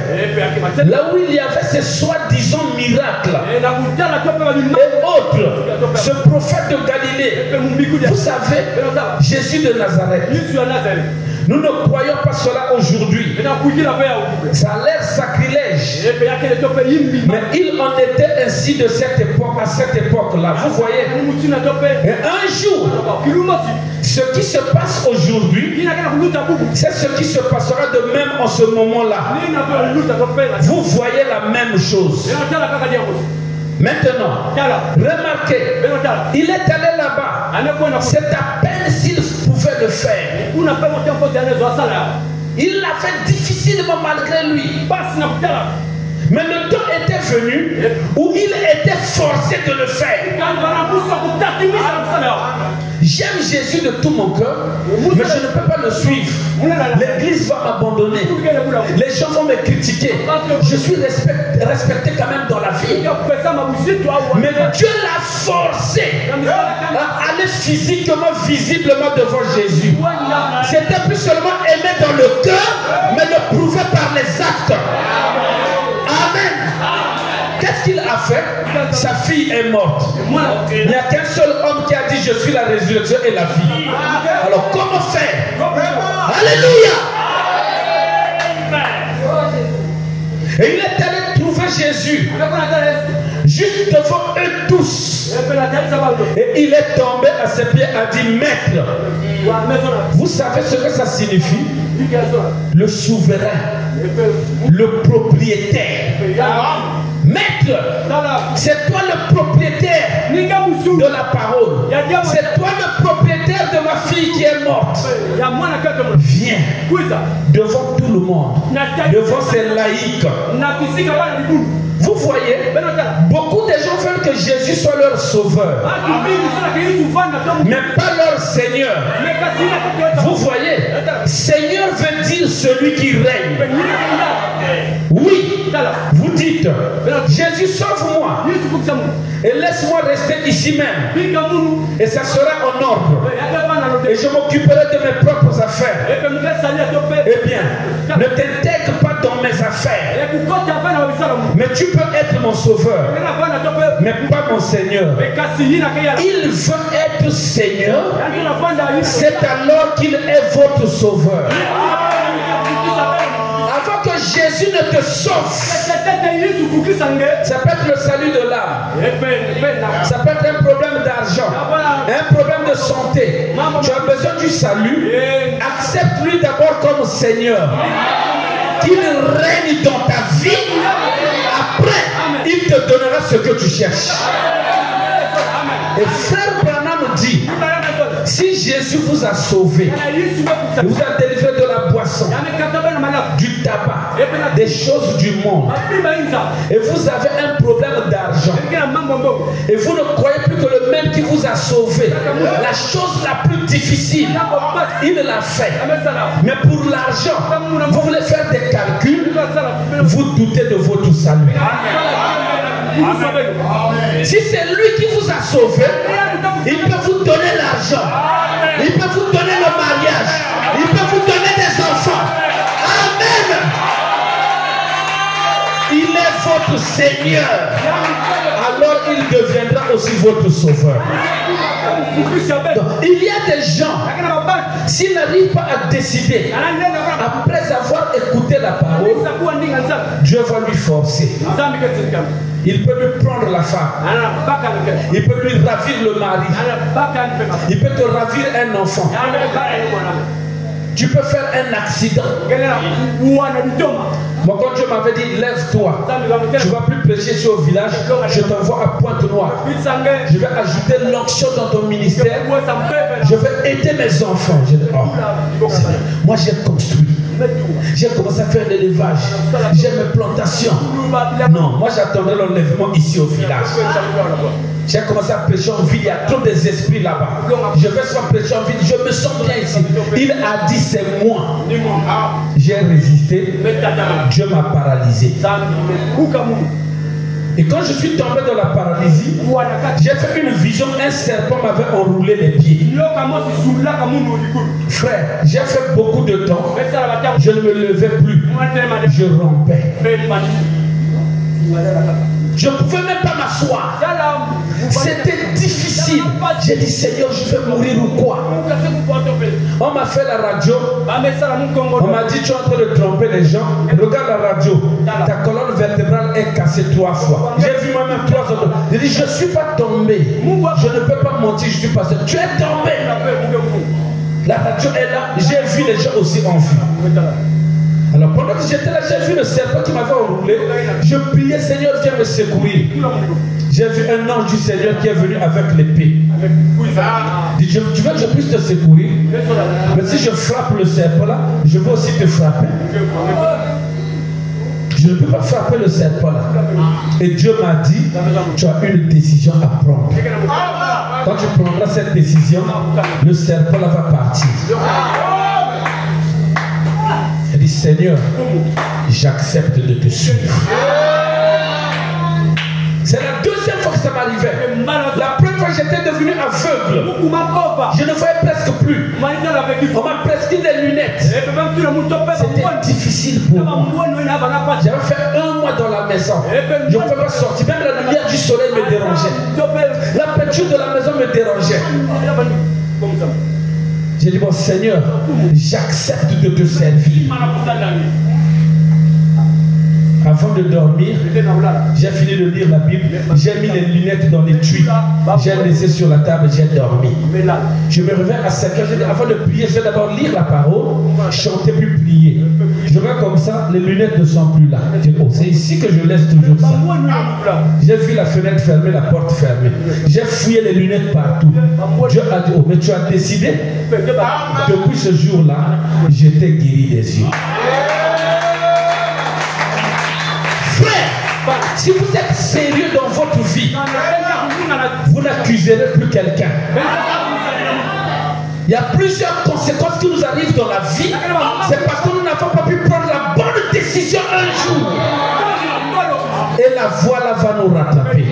Là où il y avait ces soi-disant miracles et autres, ce prophète de Galilée, vous savez, Jésus de Nazareth. Nous ne croyons pas cela aujourd'hui. Ça a l'air sacrilège. Mais il en était ainsi de cette époque, à cette époque-là. Vous voyez. Et un jour, ce qui se passe aujourd'hui, c'est ce qui se passera de même en ce moment-là. Vous voyez la même chose. Maintenant, remarquez, il est allé là-bas. C'est à peine s'il pouvait le faire. Il l'a fait difficilement malgré lui. Mais le temps était venu où il était forcé de le faire. J'aime Jésus de tout mon cœur, mais je ne peux pas le suivre. L'église va m'abandonner. Les gens vont me critiquer. Je suis respecté quand même dans la vie. Mais Dieu l'a forcé à aller physiquement, visiblement devant Jésus. C'était plus seulement aimé dans le cœur, mais le prouver par les actes. Amen. Qu'est-ce qu'il a fait? Sa fille est morte. Il n'y a qu'un seul homme qui a dit je suis la résurrection et la vie. Alors comment faire? Alléluia. Et il est allé trouver Jésus. juste devant eux tous. Et il est tombé à ses pieds, a dit, Maître, vous savez ce que ça signifie? Le souverain, le propriétaire. Maître, c'est toi le propriétaire de la parole. C'est toi le propriétaire de ma fille qui est morte. Viens devant tout le monde, devant ces laïcs. Vous voyez, beaucoup de gens veulent que Jésus soit leur sauveur, mais pas leur Seigneur. Vous voyez, Seigneur veut dire celui qui règne. Oui, vous dites, Jésus sauve-moi et laisse-moi rester ici même, et ça sera en ordre, et je m'occuperai de mes propres affaires. Eh bien, ne t'intègre pas dans mes affaires, mais tu peux être mon sauveur, mais pas mon Seigneur. Il veut être Seigneur, c'est alors qu'il est votre sauveur. Avant que Jésus ne te sauve, ça peut être le salut de l'âme, ça peut être un problème d'argent, un problème de santé. Tu as besoin du salut, accepte-lui d'abord comme Seigneur, qu'il règne dans ta vie. Après, il te donnera ce que tu cherches. Et frère Branham dit, si Jésus vous a sauvé, vous a délivré de la boisson, du tabac, des choses du monde, et vous avez un problème d'argent, et vous ne croyez plus que le même qui vous a sauvé, la chose la plus difficile, il l'a fait. Mais pour l'argent, vous voulez faire des calculs, vous doutez de votre salut. Si c'est lui qui vous a sauvé, il peut vous donner l'argent, il peut vous donner le mariage, il peut vous donner des enfants. Amen. Il est votre Seigneur, alors il deviendra aussi votre sauveur. Donc, il y a des gens, s'ils n'arrivent pas à décider, après avoir écouté la parole, Dieu va lui forcer. Il peut lui prendre la femme, il peut lui ravir le mari, il peut te ravir un enfant. Tu peux faire un accident. Moi, quand Dieu m'avait dit, lève-toi, tu ne vas plus prêcher sur au village, je t'envoie à Pointe-Noire. Je vais ajouter l'onction dans ton ministère. Je vais aider mes enfants. Je dis, oh, moi j'ai construit. J'ai commencé à faire l'élevage. J'ai mes plantations. Non, moi j'attendais l'enlèvement ici au village. J'ai commencé à prêcher en ville. Il y a trop des esprits là-bas. Je vais soit prêcher en ville. Je me sens bien ici. Il a dit c'est moi. J'ai résisté. Dieu m'a paralysé. Et quand je suis tombé dans la paralysie, j'ai fait une vision, un serpent m'avait enroulé les pieds. Frère, j'ai fait beaucoup de temps, je ne me levais plus, je rompais. Je ne pouvais même pas m'asseoir. C'était difficile. J'ai dit, Seigneur, je vais mourir ou quoi? On m'a fait la radio. On m'a dit, tu es en train de tromper les gens. Regarde la radio. Ta colonne vertébrale est cassée 3 fois. J'ai vu moi-même 3 autres. J'ai dit, je ne suis pas tombé. Je ne peux pas mentir, je suis passé. Tu es tombé. La radio est là. J'ai vu les gens aussi en vue. Alors pendant que j'étais là, j'ai vu le serpent qui m'avait enroulé. Je priais, Seigneur, viens me secourir. J'ai vu un ange du Seigneur qui est venu avec l'épée. Dit, tu veux que je puisse te secourir? Mais si je frappe le serpent là, je veux aussi te frapper. Je ne peux pas frapper le serpent là. Et Dieu m'a dit, tu as une décision à prendre. Quand tu prendras cette décision, le serpent là va partir. Elle dit, Seigneur, j'accepte de te suivre. C'est la deuxième fois que ça m'arrivait. La première fois, j'étais devenu aveugle. Je ne voyais presque plus. On m'a prescrit des lunettes. C'était difficile pour moi. J'avais fait 1 mois dans la maison. Je ne pouvais pas sortir. Même la lumière du soleil me dérangeait. La peinture de la maison me dérangeait. J'ai dit, bon Seigneur, j'accepte de te servir. Avant de dormir, j'ai fini de lire la Bible. J'ai mis les lunettes dans les tuyaux. J'ai laissé sur la table, j'ai dormi. Je me réveille à 5 heures. Avant de prier, je vais d'abord lire la parole, chanter puis prier. Je vois comme ça, les lunettes ne sont plus là. Oh, c'est ici que je laisse toujours ça. J'ai vu la fenêtre fermée, la porte fermée. J'ai fouillé les lunettes partout. Dieu a dit, oh, mais tu as décidé. Depuis ce jour-là, j'étais guéri des yeux. Frère, si vous êtes sérieux dans votre vie, vous n'accuserez plus quelqu'un. Il y a plusieurs conséquences qui nous arrivent dans la vie. C'est parce que nous n'avons pas pu prendre la bonne décision un jour. Et la voilà va nous rattraper.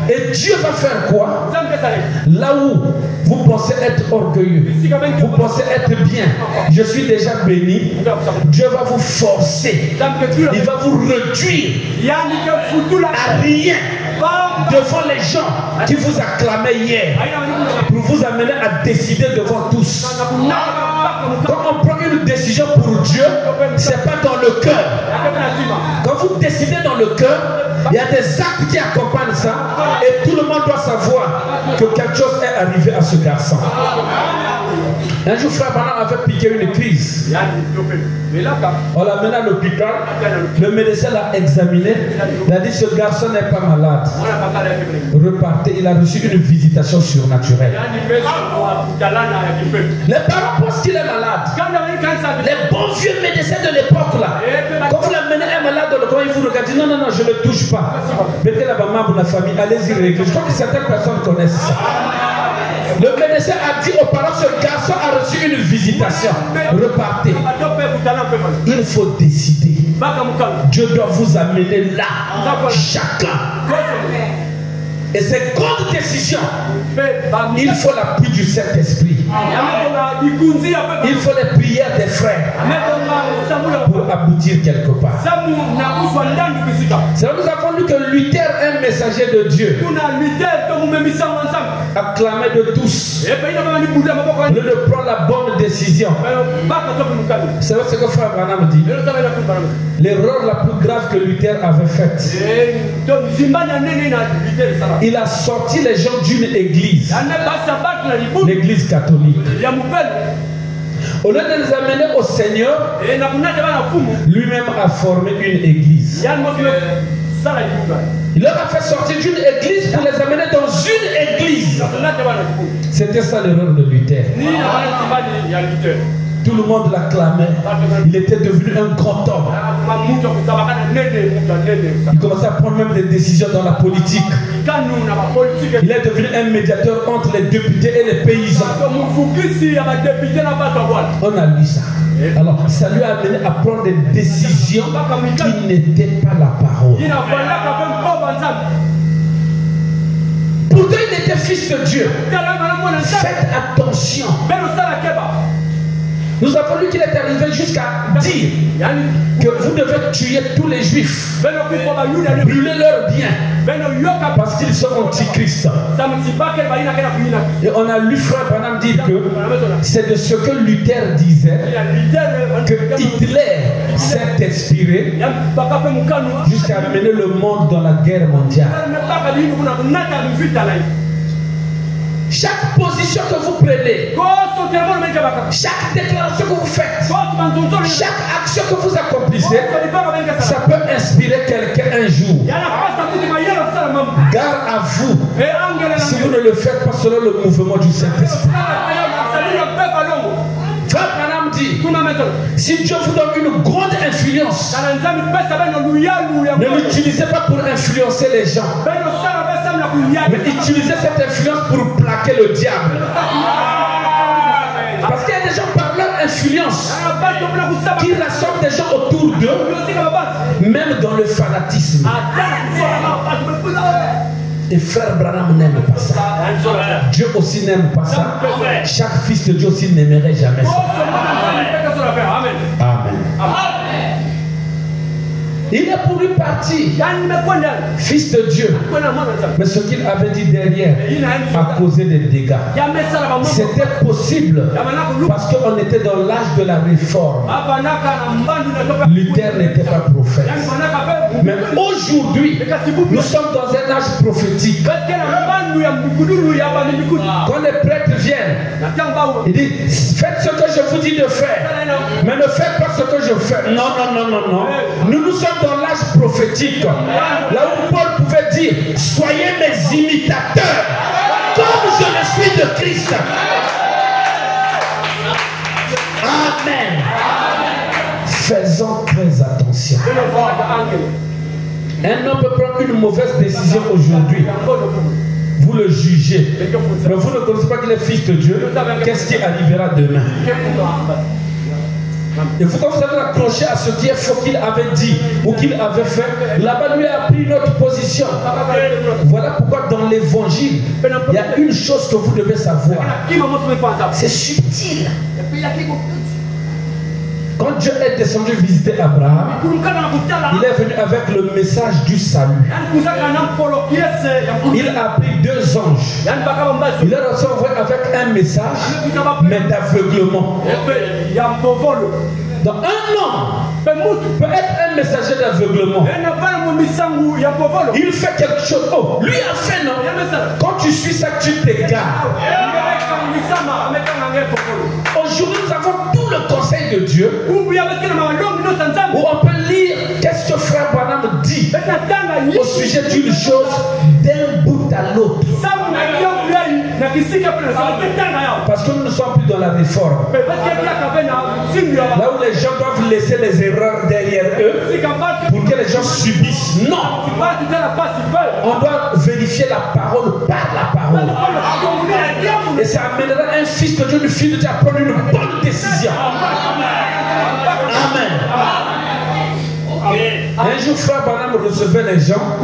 Et Dieu va faire quoi? Là où vous pensez être orgueilleux, vous pensez être bien, je suis déjà béni, Dieu va vous forcer. Il va vous réduire à rien devant les gens qui vous acclamaient hier, pour vous amener à décider devant tous. Quand on prend une décision pour Dieu, ce n'est pas dans le cœur. Quand vous décidez dans le cœur, il y a des actes qui accompagnent ça, et tout le monde doit savoir que quelque chose est arrivé à ce garçon. Un jour, frère Branham avait piqué une crise. On l'a mené à l'hôpital. Le médecin l'a examiné. Il a dit, ce garçon n'est pas malade. Repartez, il a reçu une visitation surnaturelle. Les parents pensent qu'il est malade. Les bons vieux médecins de l'époque là, quand vous l'amenez un malade dans le coin, il vous regarde, non, non, non, je ne le touche pas. Mettez la maman pour la famille, allez-y régler. Je crois que certaines personnes connaissent ça. Le médecin a dit aux parents, ce garçon a reçu une visitation. Repartez. Il faut décider. Dieu doit vous amener là. Chacun. Et ces grandes décisions, il faut l'appui du Saint-Esprit. Il faut les prières des frères pour aboutir quelque part. C'est là que nous avons lu que Luther est un messager de Dieu, acclamé de tous. Au lieu de prendre la bonne décision. C'est ce que frère Branham dit. L'erreur la plus grave que Luther avait faite, il a sorti les gens d'une église, l'église catholique. Au lieu de les amener au Seigneur, lui-même a formé une église. Il leur a fait sortir d'une église pour les amener dans une église. C'était ça l'erreur de Luther. Tout le monde l'acclamait. Il était devenu un grand homme. Il commençait à prendre même des décisions dans la politique. Il est devenu un médiateur entre les députés et les paysans. On a lu ça. Alors, ça lui a amené à prendre des décisions qui n'étaient pas la parole. Pourtant, il était fils de Dieu. Faites attention. Nous avons lu qu'il est arrivé jusqu'à dire que vous devez tuer tous les juifs, brûler leurs biens, parce qu'ils sont antichrists. Et on a lu frère Branham dire que c'est de ce que Luther disait que Hitler s'est inspiré jusqu'à mener le monde dans la guerre mondiale. Chaque position que vous prenez, chaque déclaration que vous faites, chaque action que vous accomplissez, ça peut inspirer quelqu'un un jour. Garde à vous si vous ne le faites pas selon le mouvement du Saint-Esprit. Frère Branham dit, si Dieu vous donne une grande influence, ne l'utilisez pas pour influencer les gens, mais utilisez cette influence pour plaquer le diable. Parce qu'il y a des gens par leur influence qui rassemblent des gens autour d'eux, même dans le fanatisme. Et frère Branham n'aime pas ça. Dieu aussi n'aime pas ça. Chaque fils de Dieu aussi n'aimerait jamais ça. Amen. Il est pour lui parti, fils de Dieu. Mais ce qu'il avait dit derrière a causé des dégâts. C'était possible parce qu'on était dans l'âge de la réforme. Luther n'était pas prophète. Mais aujourd'hui, nous sommes dans un âge prophétique. Quand les prêtres viennent, ils disent, faites ce que je vous dis de faire, mais ne faites pas ce que je fais. Non, non, non, non, non. Nous sommes dans l'âge prophétique. Là où Paul pouvait dire, soyez mes imitateurs, comme je le suis de Christ. Amen. Faisons très attention. Un homme peut prendre une mauvaise décision aujourd'hui. Vous le jugez. Mais vous ne connaissez pas qu'il est fils de Dieu. Qu'est-ce qui arrivera demain? Et vous, quand vous allez accrocher à ce qui est faux qu'il avait dit ou qu'il avait fait, là-bas lui a pris notre position. Voilà pourquoi dans l'évangile, il y a une chose que vous devez savoir. C'est subtil. Quand Dieu est descendu visiter Abraham, il est venu avec le message du salut. Il a pris 2 anges. Il est envoyé avec un message, mais d'aveuglement. Donc un homme peut être un messager d'aveuglement. Il fait quelque chose. Oh, lui a fait non. Quand tu suis ça, tu t'égares. Aujourd'hui, nous avons tout le conseil de Dieu où on peut lire qu'est-ce que frère Branham dit au sujet d'une chose d'un bout à l'autre. Parce que nous ne sommes plus dans la réforme. Là où les gens doivent laisser les erreurs derrière eux pour que les gens subissent. Non. On doit vérifier la parole par la parole. Et ça amènera un fils de Dieu, une fille de Dieu à prendre une bonne décision. Amen. Un jour, frère Branham recevait les gens.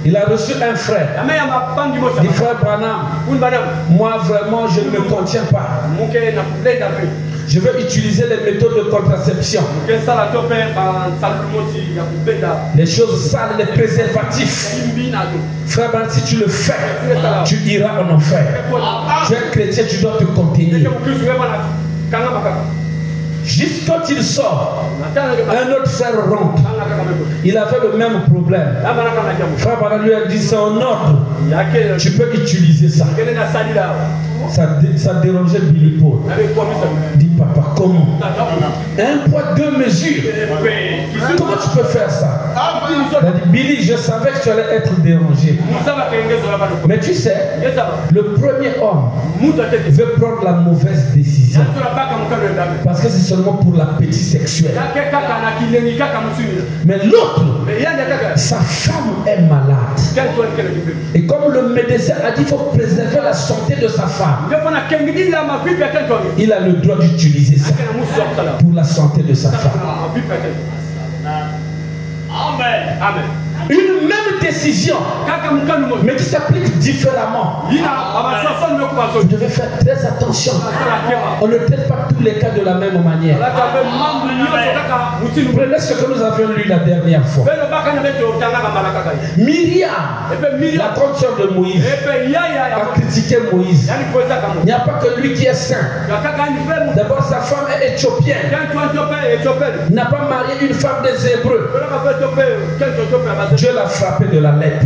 Il a reçu un frère. Il dit, frère Branham, moi vraiment je ne me contiens pas. Je vais utiliser les méthodes de contraception. Les choses sales, les préservatifs. Frère Branham, si tu le fais, tu iras en enfer. Tu es chrétien, tu dois te contenir. Juste quand il sort, un autre frère rentre. Il avait le même problème. Frère Branham lui a dit, c'est en ordre. Tu peux utiliser ça. Ça dérangeait Billy Paul. Dit, papa, comment? Un poids, 2 mesures. Comment tu peux faire ça? Il a dit, Billy, je savais que tu allais être dérangé. Mais tu sais, le premier homme veut prendre la mauvaise décision. Parce que c'est seulement pour l'appétit sexuel. Mais l'autre, sa femme est malade. Et comme le médecin a dit, il faut préserver la santé de sa femme. Il a le droit d'utiliser ça pour la santé de sa femme. Amen. Amen. Une même décision, mais qui s'applique différemment. Vous devez faire très attention. On ne traite pas tous les cas de la même manière. Prenez ce que nous avions lu la dernière fois. Myriam, la grande sœur de Moïse, a critiqué Moïse. Il n'y a pas que lui qui est saint. D'abord, sa femme est éthiopienne. Il n'a pas marié une femme des Hébreux. Dieu l'a frappé de la lettre.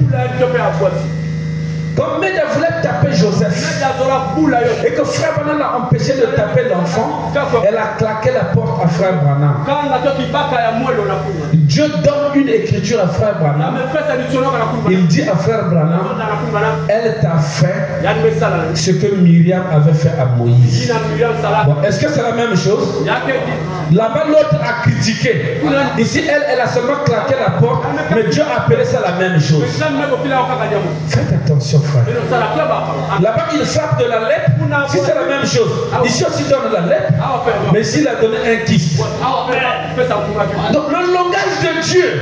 Quand Méda voulait taper Joseph et que frère Branham l'a empêché de taper l'enfant, elle a claqué la porte à frère Branham. Dieu donne une écriture à frère Branham. Il dit à frère Branham, elle t'a fait ce que Myriam avait fait à Moïse. Bon, est-ce que c'est la même chose? Là-bas, l'autre a critiqué. Ici, elle a seulement claqué la porte, mais Dieu a appelé ça la même chose. Faites attention, frère. Là-bas, il frappe de la lettre. Si c'est la même chose. Ici aussi, il donne la lettre, mais ici, il a donné un kyste. Donc, le langage de Dieu,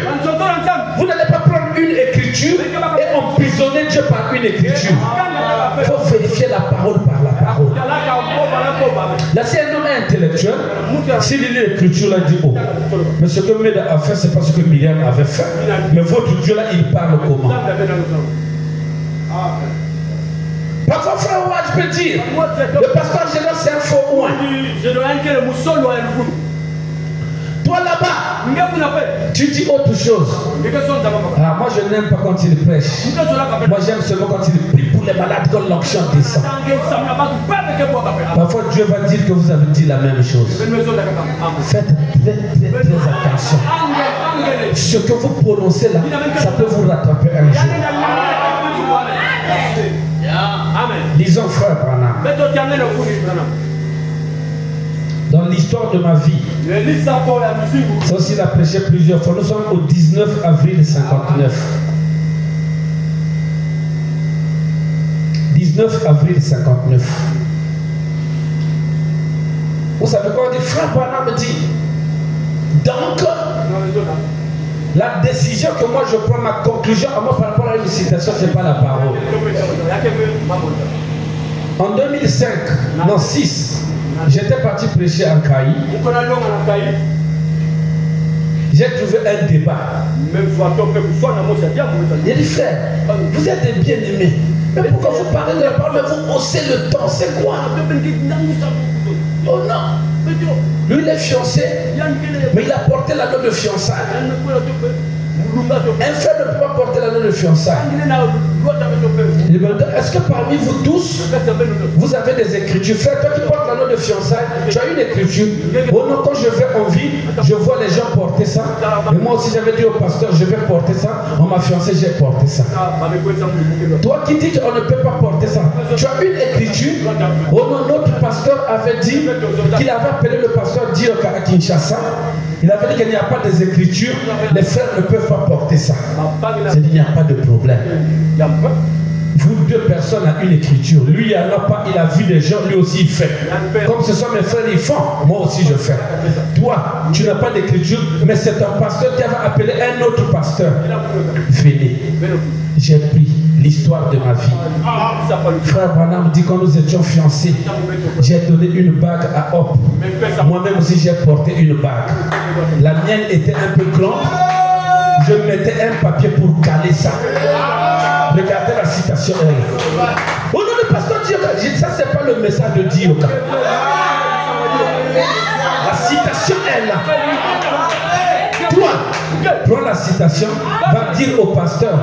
vous n'allez pas prendre une écriture et emprisonner Dieu par une écriture. Il faut vérifier la parole par la parole. Là, si un homme est intellectuel, s'il lit l'écriture, là, il dit oh, mais ce que Meda a fait, c'est pas ce que Myriam avait fait. Mais votre Dieu, là, il parle comment? Parfois, frère, je peux dire, le pasteur général, c'est un faux ouin. Toi là-bas, tu dis autre chose. Ah, moi je n'aime pas quand il prêche. Moi j'aime seulement quand il prie pour les malades, quand l'onction descend. Parfois Dieu va dire que vous avez dit la même chose. Faites très attention. Ce que vous prononcez là, ça peut vous rattraper un jour. Lisons frère Branham. Dans l'histoire de ma vie, ça aussi il a prêché plusieurs fois. Nous sommes au 19 avril 59. 19 avril 59. Vous savez quoi on dit? Frère Branham me dit, donc, la décision que moi je prends, ma conclusion à moi par rapport à une citation, ce n'est pas la parole. En 2005, non 6, j'étais parti prêcher en Caï. J'ai trouvé un débat. J'ai dit frère, vous êtes des bien-aimés. Mais pourquoi vous parlez de la parole, mais vous haussez le temps? C'est quoi? Oh non. Lui il est fiancé, mais il a porté l'anneau de fiançailles. Un frère ne peut pas porter l'anneau de fiançailles. Est-ce que parmi vous tous, vous avez des écritures? Frère, toi qui portes l'anneau de fiançailles, tu as une écriture. Oh non, quand je vais en ville, je vois les gens porter ça. Et moi aussi, j'avais dit au pasteur, je vais porter ça. On m'a fiancé, j'ai porté ça. Toi qui dis qu'on ne peut pas porter ça, tu as une écriture. Oh non, notre pasteur avait dit qu'il avait appelé le pasteur Dioka à Kinshasa. Il avait dit qu'il n'y a pas des écritures, les frères ne peuvent pas porter ça. C'est dit, il n'y a pas de problème. Vous deux personnes ont une écriture. Lui, il n'en a pas, il a vu des gens, lui aussi il fait. Comme ce sont mes frères, ils font, moi aussi je fais. Toi, tu n'as pas d'écriture, mais c'est un pasteur qui avait appelé un autre pasteur. Venez. J'ai pris l'histoire de ma vie. Frère Branham dit quand nous étions fiancés, j'ai donné une bague à Hop. Moi-même aussi j'ai porté une bague. La mienne était un peu grande. Je mettais un papier pour caler ça. Regardez la citation. Oh non, le pasteur Dioka, ça c'est pas le message de Dioka. La citation est là. Toi, prends la citation, va dire au pasteur.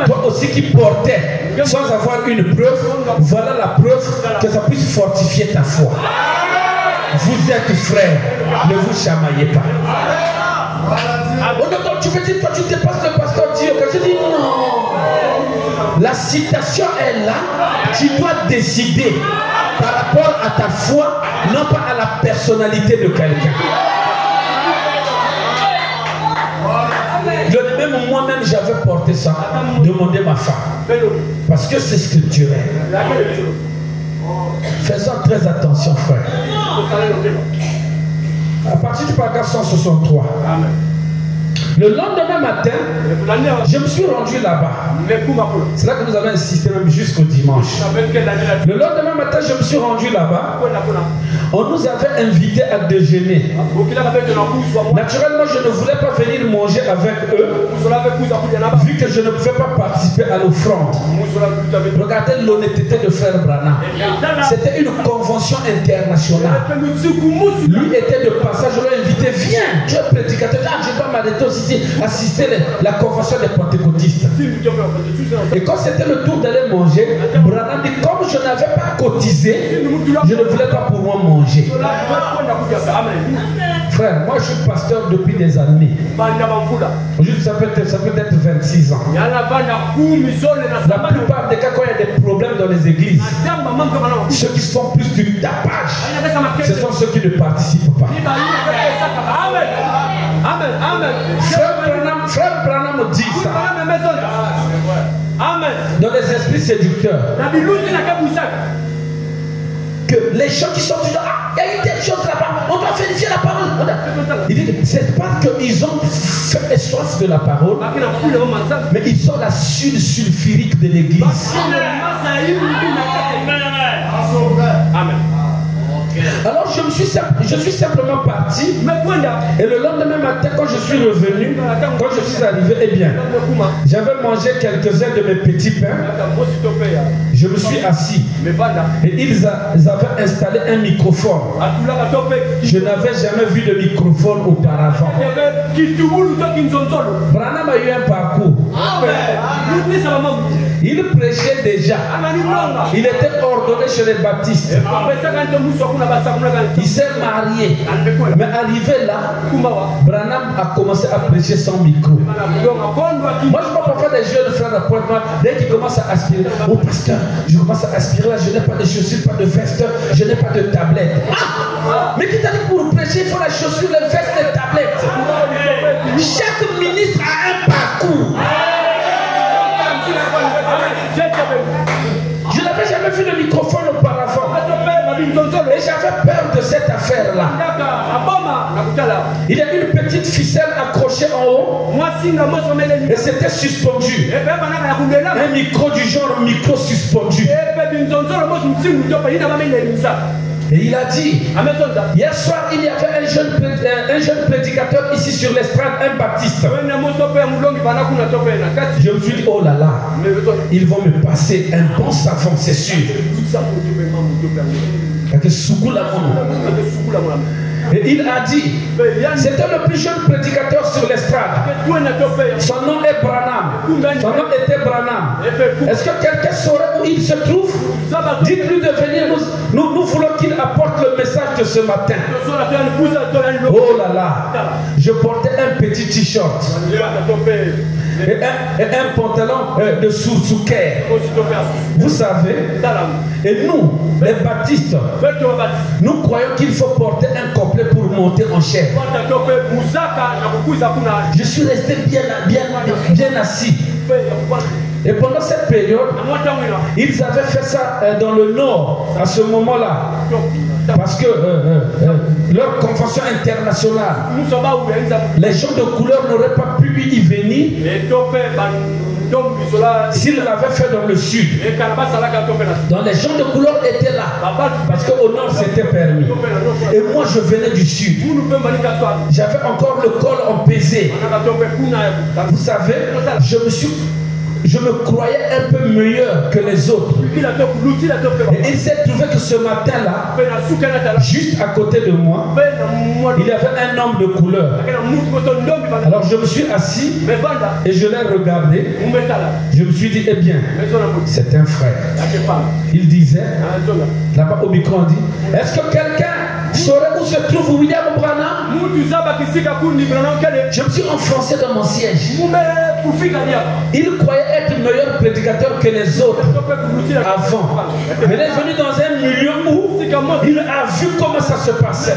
Toi aussi qui portais sans avoir une preuve, voilà la preuve que ça puisse fortifier ta foi. Vous êtes frères, ne vous chamaillez pas. Oh non, tu veux dire, toi tu dépasses le pasteur Dioka. Je dis non. La citation est là, tu dois décider par rapport à ta foi, non pas à la personnalité de quelqu'un. Même moi-même j'avais porté ça, demandé ma femme. Parce que c'est scripturel. Faisons très attention, frère. À partir du paragraphe 163. Le lendemain matin, je me suis rendu là-bas. C'est là que nous avons insisté même jusqu'au dimanche. Le lendemain matin, je me suis rendu là-bas. On nous avait invités à déjeuner. Naturellement, je ne voulais pas venir manger avec eux, vu que je ne pouvais pas participer à l'offrande. Regardez l'honnêteté de frère Branham. C'était une convention internationale. Lui était de passage, je l'ai invité, viens, tu es prédicateur. Ah, je dois m'arrêter aussi assister à la convention des pentecôtistes. Et quand c'était le tour d'aller manger, Branham dit, comme je n'avais pas cotisé, je ne voulais pas pouvoir manger. Frère, moi je suis pasteur depuis des années. Juste ça peut être 26 ans. La plupart des cas, quand il y a des problèmes dans les églises, ceux qui font plus du tapage, ce sont ceux qui ne participent pas. Amen. Amen. Amen. Frère Branham dit ça. Amen. Dans les esprits séducteurs. Que les gens qui sont toujours, ah, il y a eu telle chose là-bas, on doit vérifier la parole. Il dit que c'est pas qu'ils ont fait soif de la parole, mais ils sont la sulfurique de l'église. Amen. Alors je suis simplement parti. Et le lendemain matin, quand je suis revenu, quand je suis arrivé, eh bien, j'avais mangé quelques-uns de mes petits pains. Je me suis assis. Et ils avaient installé un microphone. Je n'avais jamais vu de microphone auparavant. Branham a eu un parcours. Il prêchait déjà. Il était ordonné chez les baptistes. Il s'est marié. Mais arrivé là, Branham a commencé à prêcher sans micro. Moi, je vois parfois des jeunes frères de pointe, dès qu'ils commencent à aspirer. Oh pasteur, je commence à aspirer là, je n'ai pas de chaussures, pas de veste, je n'ai pas de tablette. Ah! Mais qui t'a dit pour prêcher, il faut la chaussure, les vestes, les tablettes. Chaque ministre a un parcours. Je n'avais jamais vu le microphone auparavant. Et j'avais peur de cette affaire-là. Il y a une petite ficelle accrochée en haut. Et c'était suspendu. Un micro du genre micro suspendu. Et il a dit, hier soir il y avait un jeune prédicateur ici sur l'estrade, un baptiste. Je me suis dit, oh là là, ils vont me passer un bon savon, c'est sûr. Et il a dit, c'était le plus jeune prédicateur sur l'estrade. Son nom est Branham. Son nom était Branham. Est-ce que quelqu'un saurait où il se trouve? Dites-lui de venir. Nous voulons qu'il apporte le message de ce matin. Oh là là, je portais un petit t-shirt et un pantalon de sourdsouquet. Vous savez, et nous, les baptistes, nous croyons qu'il faut porter un complet pour monter en chair. Je suis resté bien assis. Et pendant cette période, ils avaient fait ça dans le nord à ce moment-là. Parce que leur convention internationale, les gens de couleur n'auraient pas pu y venir s'ils l'avaient fait dans le sud. Donc les gens de couleur étaient là. Parce qu'au nord c'était permis. Et moi je venais du sud. J'avais encore le col empesé. Vous savez, je me croyais un peu meilleur que les autres. Et il s'est trouvé que ce matin-là, juste à côté de moi, il y avait un homme de couleur. Alors je me suis assis et je l'ai regardé. Je me suis dit, eh bien, c'est un frère. Il disait, là-bas au micro, on dit, est-ce que quelqu'un saurait où se trouve William Branham? Je me suis enfoncé dans mon siège. Il croyait être meilleur prédicateur que les autres avant. Mais il est venu dans un milieu où il a vu comment ça se passait.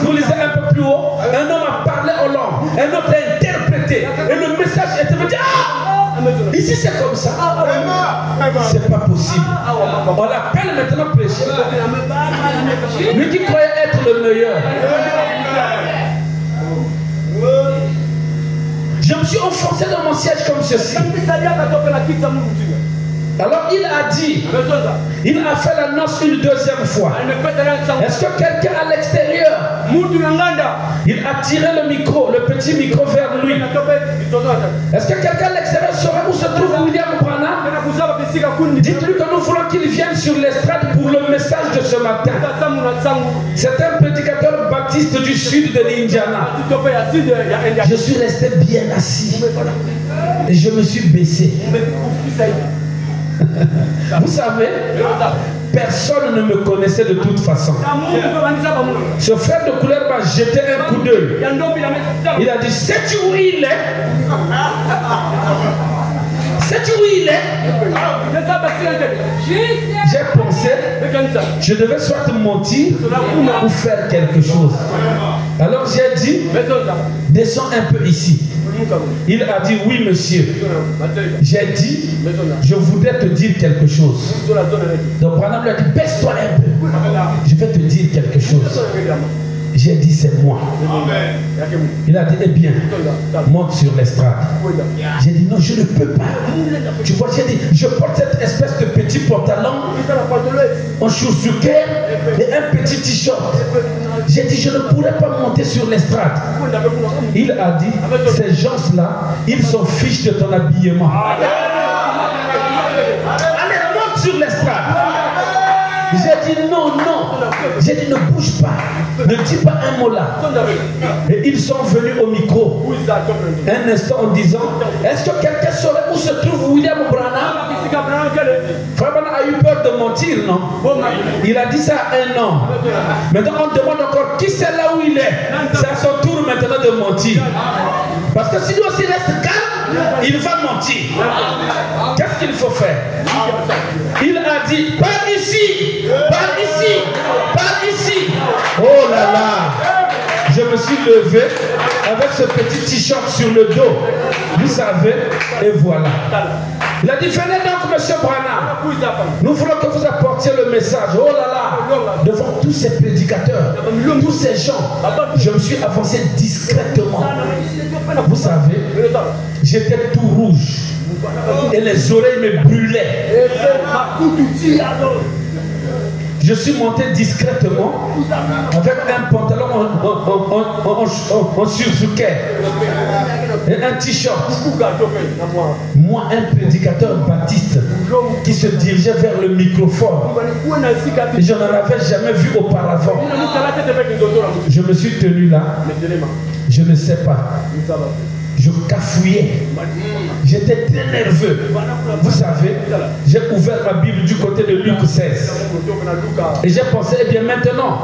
Vous lisez un peu plus haut, un homme a parlé en langue, un autre a interprété. Et le message était venu, ici c'est comme ça. C'est pas possible. On l'appelle maintenant prêcher. Lui qui croyait être le meilleur. Je me suis enfoncé dans mon siège comme ceci. Alors il a dit, il a fait l'annonce une deuxième fois. Est-ce que quelqu'un à l'extérieur? Il a tiré le micro, le petit micro vers lui. Est-ce que quelqu'un à l'extérieur saurait où se trouve William Branham? Dites-lui que nous voulons qu'il vienne sur l'estrade pour le message de ce matin. C'est un prédicateur baptiste du sud de l'Indiana. Je suis resté bien assis et je me suis baissé. Vous savez, personne ne me connaissait de toute façon. Ce frère de couleur m'a jeté un coup d'œil. Il a dit, sais-tu où il est? Sais-tu où il est? J'ai pensé, je devais soit mentir ou faire quelque chose. Alors j'ai dit, descends un peu ici. Il a dit, oui monsieur. J'ai dit, je voudrais te dire quelque chose. Donc Branham lui a dit, baisse-toi un peu. Je vais te dire quelque chose. J'ai dit c'est moi. Il a dit eh bien, monte sur l'estrade. J'ai dit non, je ne peux pas. Tu vois, j'ai dit, je porte cette espèce de petit pantalon en chaussures et un petit t-shirt. J'ai dit je ne pourrais pas monter sur l'estrade. Il a dit, ces gens-là, ils s'en fichent de ton habillement. Allez, monte sur l'estrade. J'ai dit non, non. J'ai dit ne bouge pas. Ne dis pas un mot là. Et ils sont venus au micro un instant en disant, est-ce que quelqu'un saurait où se trouve William Branham? Frère Branham a eu peur de mentir, non? Il a dit ça à un an. Maintenant on demande encore qui c'est là où il est. C'est à son tour maintenant de mentir. Parce que si lui aussi reste calme, il va mentir. Qu'est-ce qu'il faut faire? Il a dit, par ici, par ici, par ici. Oh là là, je me suis levé avec ce petit t-shirt sur le dos. Vous savez, et voilà. Il a dit, venez donc, monsieur Branham. Nous voulons que vous apportiez le message. Oh là là, devant tous ces prédicateurs, tous ces gens, je me suis avancé discrètement. Vous savez, j'étais tout rouge. Et les oreilles me brûlaient. Je suis monté discrètement avec un pantalon en sursouquet et un t-shirt. Moi, un prédicateur baptiste qui se dirigeait vers le microphone. Et je n'en avais jamais vu auparavant. Je me suis tenu là. Je ne sais pas. Je cafouillais. J'étais très nerveux. Vous savez, j'ai ouvert ma Bible du côté de Luc 16. Et j'ai pensé, eh bien maintenant,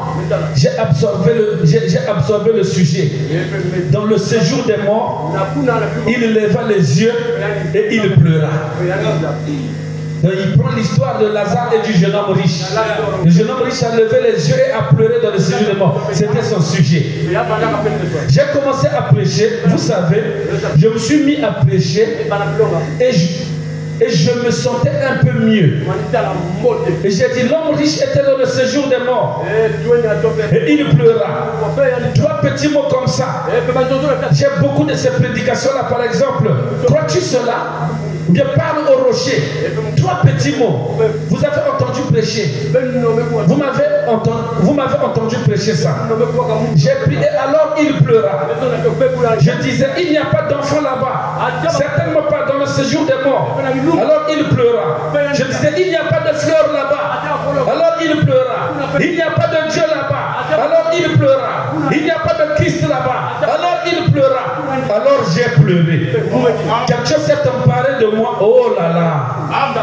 j'ai absorbé le sujet. Dans le séjour des morts, il leva les yeux et il pleura. Donc, il prend l'histoire de Lazare et du jeune homme riche. Le jeune homme riche a levé les yeux et a pleuré dans le séjour des morts. C'était son sujet. J'ai commencé à prêcher. Vous savez, je me suis mis à prêcher et je me sentais un peu mieux. Et j'ai dit, l'homme riche était dans le séjour des morts. Et il pleura. Trois petits mots comme ça. J'ai beaucoup de ces prédications-là, par exemple. Crois-tu cela? Bien, parle au rocher. Trois petits mots. Vous avez entendu prêcher. Vous m'avez entendu prêcher ça. J'ai prié et alors il pleura. Je disais, il n'y a pas d'enfant là-bas. Certainement pas dans le séjour des morts. Alors il pleura. Je disais, il n'y a pas de fleurs là-bas. Alors il pleura. Il n'y a pas de Dieu là-bas. Alors il pleura. Il n'y a pas de Christ là-bas. Alors il pleura. Alors j'ai pleuré. Quelque chose s'est emparé de moi. Oh là là.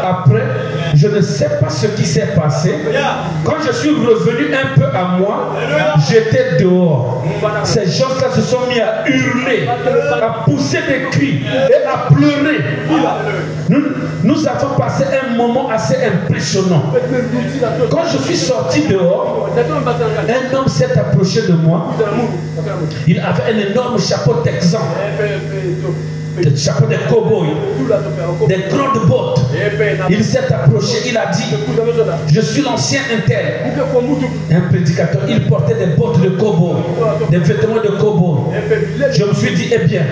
Après, je ne sais pas ce qui s'est passé. Quand je suis revenu un peu à moi, j'étais dehors. Ces gens-là se sont mis à hurler, à pousser des cris et à pleurer. Nous avons passé un moment assez impressionnant. Quand je suis sorti dehors, un homme s'est approché de moi. Il avait un énorme chapeau texan. Des chapeaux de cow-boy, des grandes bottes. Il s'est approché, il a dit, je suis l'ancien intel. Un prédicateur, il portait des bottes de cow-boy, des vêtements de cow-boy. Je me suis dit, eh bien,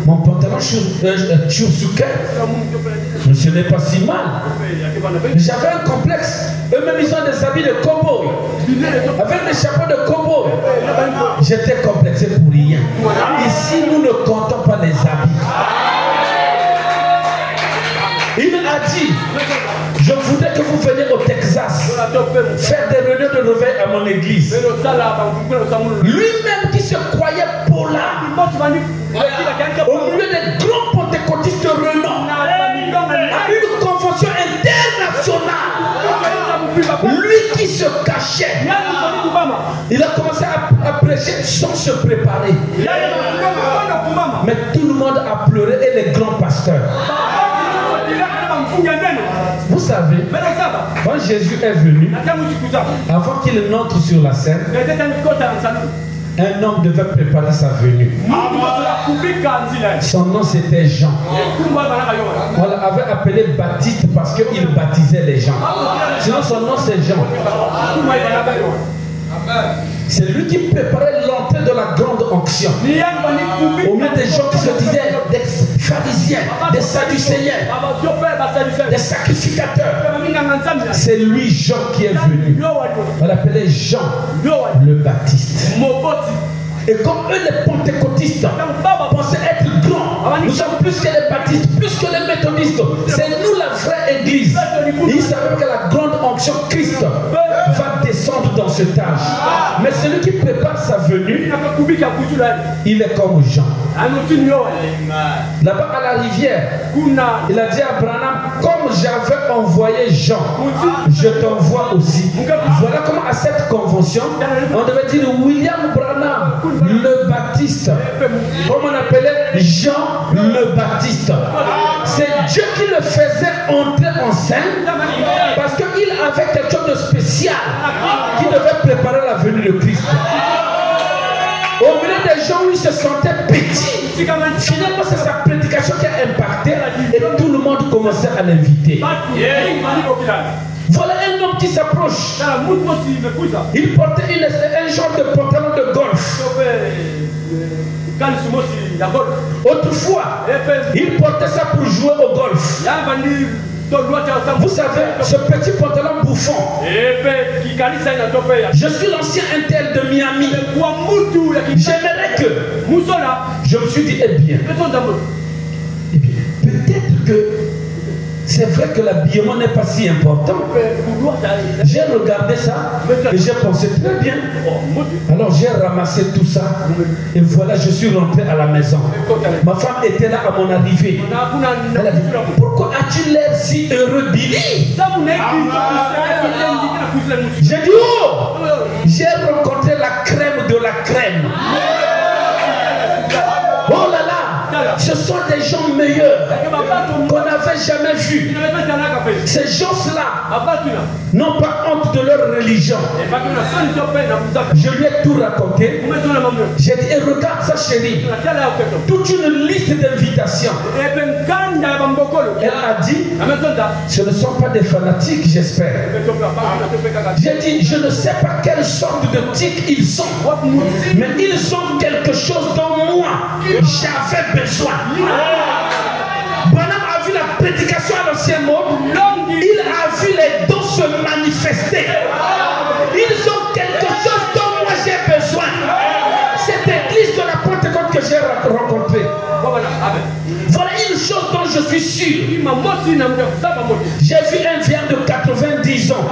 mon pantalon chaussouquet, ce n'est pas si mal. J'avais un complexe. Eux-mêmes, ils ont des habits de cow-boy, avec des chapeaux de cow-boy. J'étais complexé pour rien. Ici, nous ne comptons pas les habits. Il a dit, je voudrais que vous veniez au Texas faire des réunions de réveil à mon église. Lui-même qui se croyait polar, au milieu des grands pentecôtistes de renom, à une convention internationale. Lui qui se cachait, il a commencé à prêcher sans se préparer. Mais tout le monde a pleuré et les grands pasteurs. Vous savez, quand Jésus est venu, avant qu'il n'entre sur la scène, un homme devait préparer sa venue. Son nom c'était Jean. On l'avait appelé Baptiste parce qu'il baptisait les gens. Sinon son nom c'est Jean. C'est lui qui préparait l'entrée de la grande onction. Au milieu des gens qui se disaient des pharisiens, des sadducéens, des sacrificateurs. C'est lui, Jean, qui est venu. On l'appelait Jean le Baptiste. Et comme eux, les pentecôtistes, pensaient être grands, nous sommes plus que les baptistes, plus que les méthodistes. C'est nous la vraie église. Ils savaient que la grande onction Christ va descendre dans cet âge. Mais celui qui prépare sa venue, il est comme Jean. Là-bas à la rivière, il a dit à Branham, comme j'avais envoyé Jean, je t'envoie aussi. Voilà comment à cette convention, on devait dire William Branham le Baptiste, comme on appelait Jean le Baptiste. C'est Dieu qui le faisait entrer en scène parce qu'il avait quelque chose de spécial qui devait préparer la venue de Christ. Au milieu des gens où il se sentait petit, finalement c'est sa prédication qui a impacté et tout le monde commençait à l'inviter. Voilà un homme qui s'approche. Il portait un genre de pantalon de golf. Autrefois, il portait ça pour jouer au golf. Vous savez, ce petit pantalon bouffon. Je suis l'ancien intel de Miami. J'aimerais que. Je me suis dit, eh bien, peut-être que c'est vrai que l'habillement n'est pas si important. J'ai regardé ça et j'ai pensé très bien. Alors j'ai ramassé tout ça et voilà, je suis rentré à la maison. Ma femme était là à mon arrivée. Elle a dit, pourquoi as-tu l'air si heureux, Billy? J'ai dit, oh, j'ai rencontré la crème de la crème. Oh là là, ce sont des gens meilleurs qu'on n'avait jamais vus. Ces gens-là n'ont pas honte de leur religion. Je lui ai tout raconté. J'ai dit, et regarde ça chérie, toute une liste d'invitations. Elle a dit, ce ne sont pas des fanatiques, j'espère. J'ai dit, je ne sais pas quelle sorte de tics ils sont, mais ils ont quelque chose dont moi j'avais besoin. Branham a vu la prédication à l'ancien monde. Il a vu les dons se manifester. Ils ont quelque chose dont moi j'ai besoin. Cette église de la Pentecôte que j'ai rencontrée. Voilà une chose dont je suis sûr. J'ai vu un vieillard de 90 ans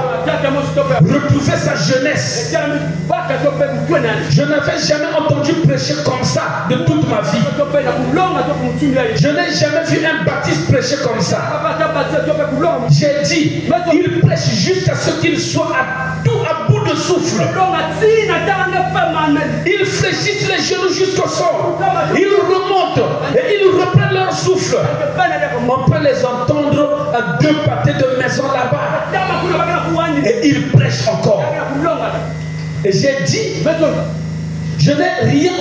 retrouver sa jeunesse. Je n'avais jamais entendu prêcher comme ça de toute ma vie. Je n'ai jamais vu un baptiste prêcher comme ça. J'ai dit, il prêche jusqu'à ce qu'il soit à bout de souffle. Ils fléchissent les genoux jusqu'au sol. Ils remontent et ils reprennent leur souffle. On peut les entendre à 2 pâtés de maison là-bas. Et ils prêchent encore. Et j'ai dit, je n'ai rien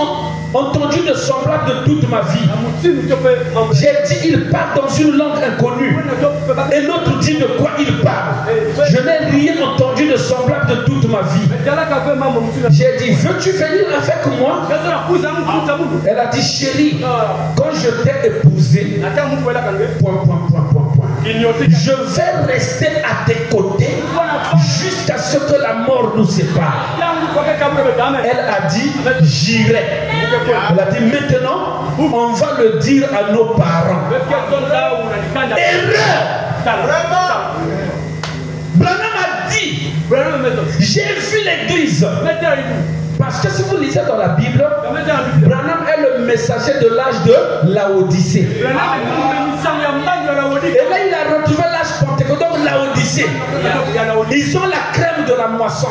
entendu de semblable de toute ma vie. J'ai dit, il parle dans une langue inconnue. Et l'autre dit de quoi il parle. Je n'ai rien entendu de semblable de toute ma vie. J'ai dit, veux-tu venir avec moi? Elle a dit, chérie, quand je t'ai épousé, je vais rester à tes côtés jusqu'à ce que la mort nous sépare. Elle a dit, j'irai. Elle a dit, maintenant, on va le dire à nos parents. Erreur! Branham a dit, j'ai vu l'église. Parce que si vous lisez dans la Bible, Branham est le messager de l'âge de Laodicée. Et là, il a retrouvé l'âge Pentecôte, donc Laodicée. Ils ont la crème de la moisson.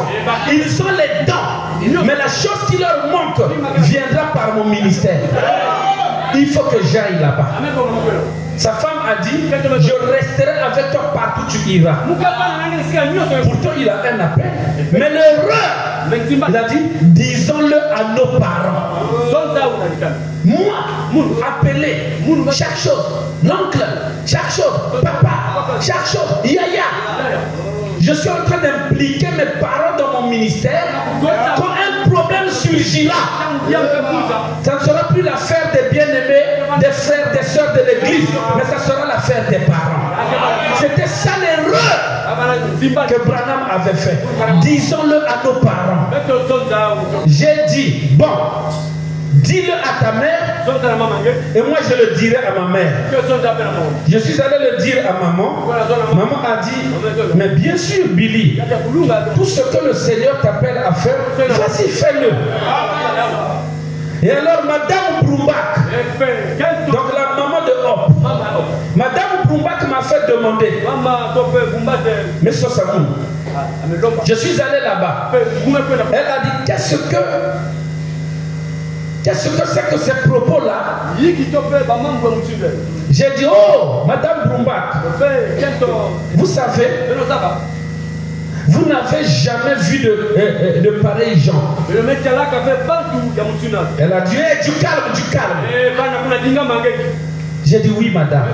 Ils ont les dents. Mais la chose qui leur manque viendra par mon ministère. Il faut que j'aille là-bas. Sa femme a dit, je resterai avec toi partout où tu iras. Pourtant, il a un appel. Mais l'erreur, il a dit, disons-le à nos parents. Moi, appeler chaque chose, l'oncle, chaque chose, papa, chaque chose, yaya. Je suis en train d'impliquer mes parents dans mon ministère comme un problème surgira, ça ne sera plus l'affaire des bien-aimés, des frères, des sœurs de l'église, mais ça sera l'affaire des parents. C'était ça l'erreur que Branham avait fait. Disons-le à nos parents. J'ai dit, bon, dis-le à ta mère et moi je le dirai à ma mère. Je suis allé le dire à maman. Maman a dit, mais bien sûr Billy, tout ce que le Seigneur t'appelle à faire, vas-y fais-le. Et alors Madame Brumbach, donc la maman de Hop, Madame Brumbach m'a fait demander, mais Sosamou, je suis allé là-bas. Elle a dit, qu'est-ce que c'est que ces propos-là? J'ai dit, oh, Madame Brumbach, vous savez, vous n'avez jamais vu de pareils gens. Elle a dit, hey, du calme. J'ai dit, oui, madame.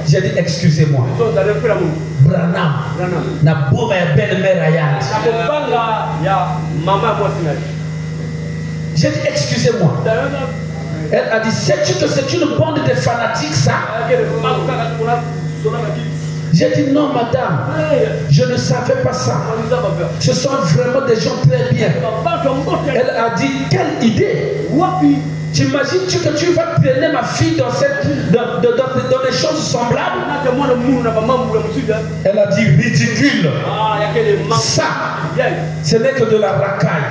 J'ai dit, excusez-moi. Branham n'a pas ma belle-mère Ayad. J'ai dit, excusez-moi. Elle a dit, sais-tu que c'est une bande de fanatiques, ça? J'ai dit, non, madame, je ne savais pas ça. Ce sont vraiment des gens très bien. Elle a dit, quelle idée? T'imagines-tu que tu vas traîner ma fille dans des choses semblables? Elle a dit, ridicule. Ça, ce n'est que de la racaille.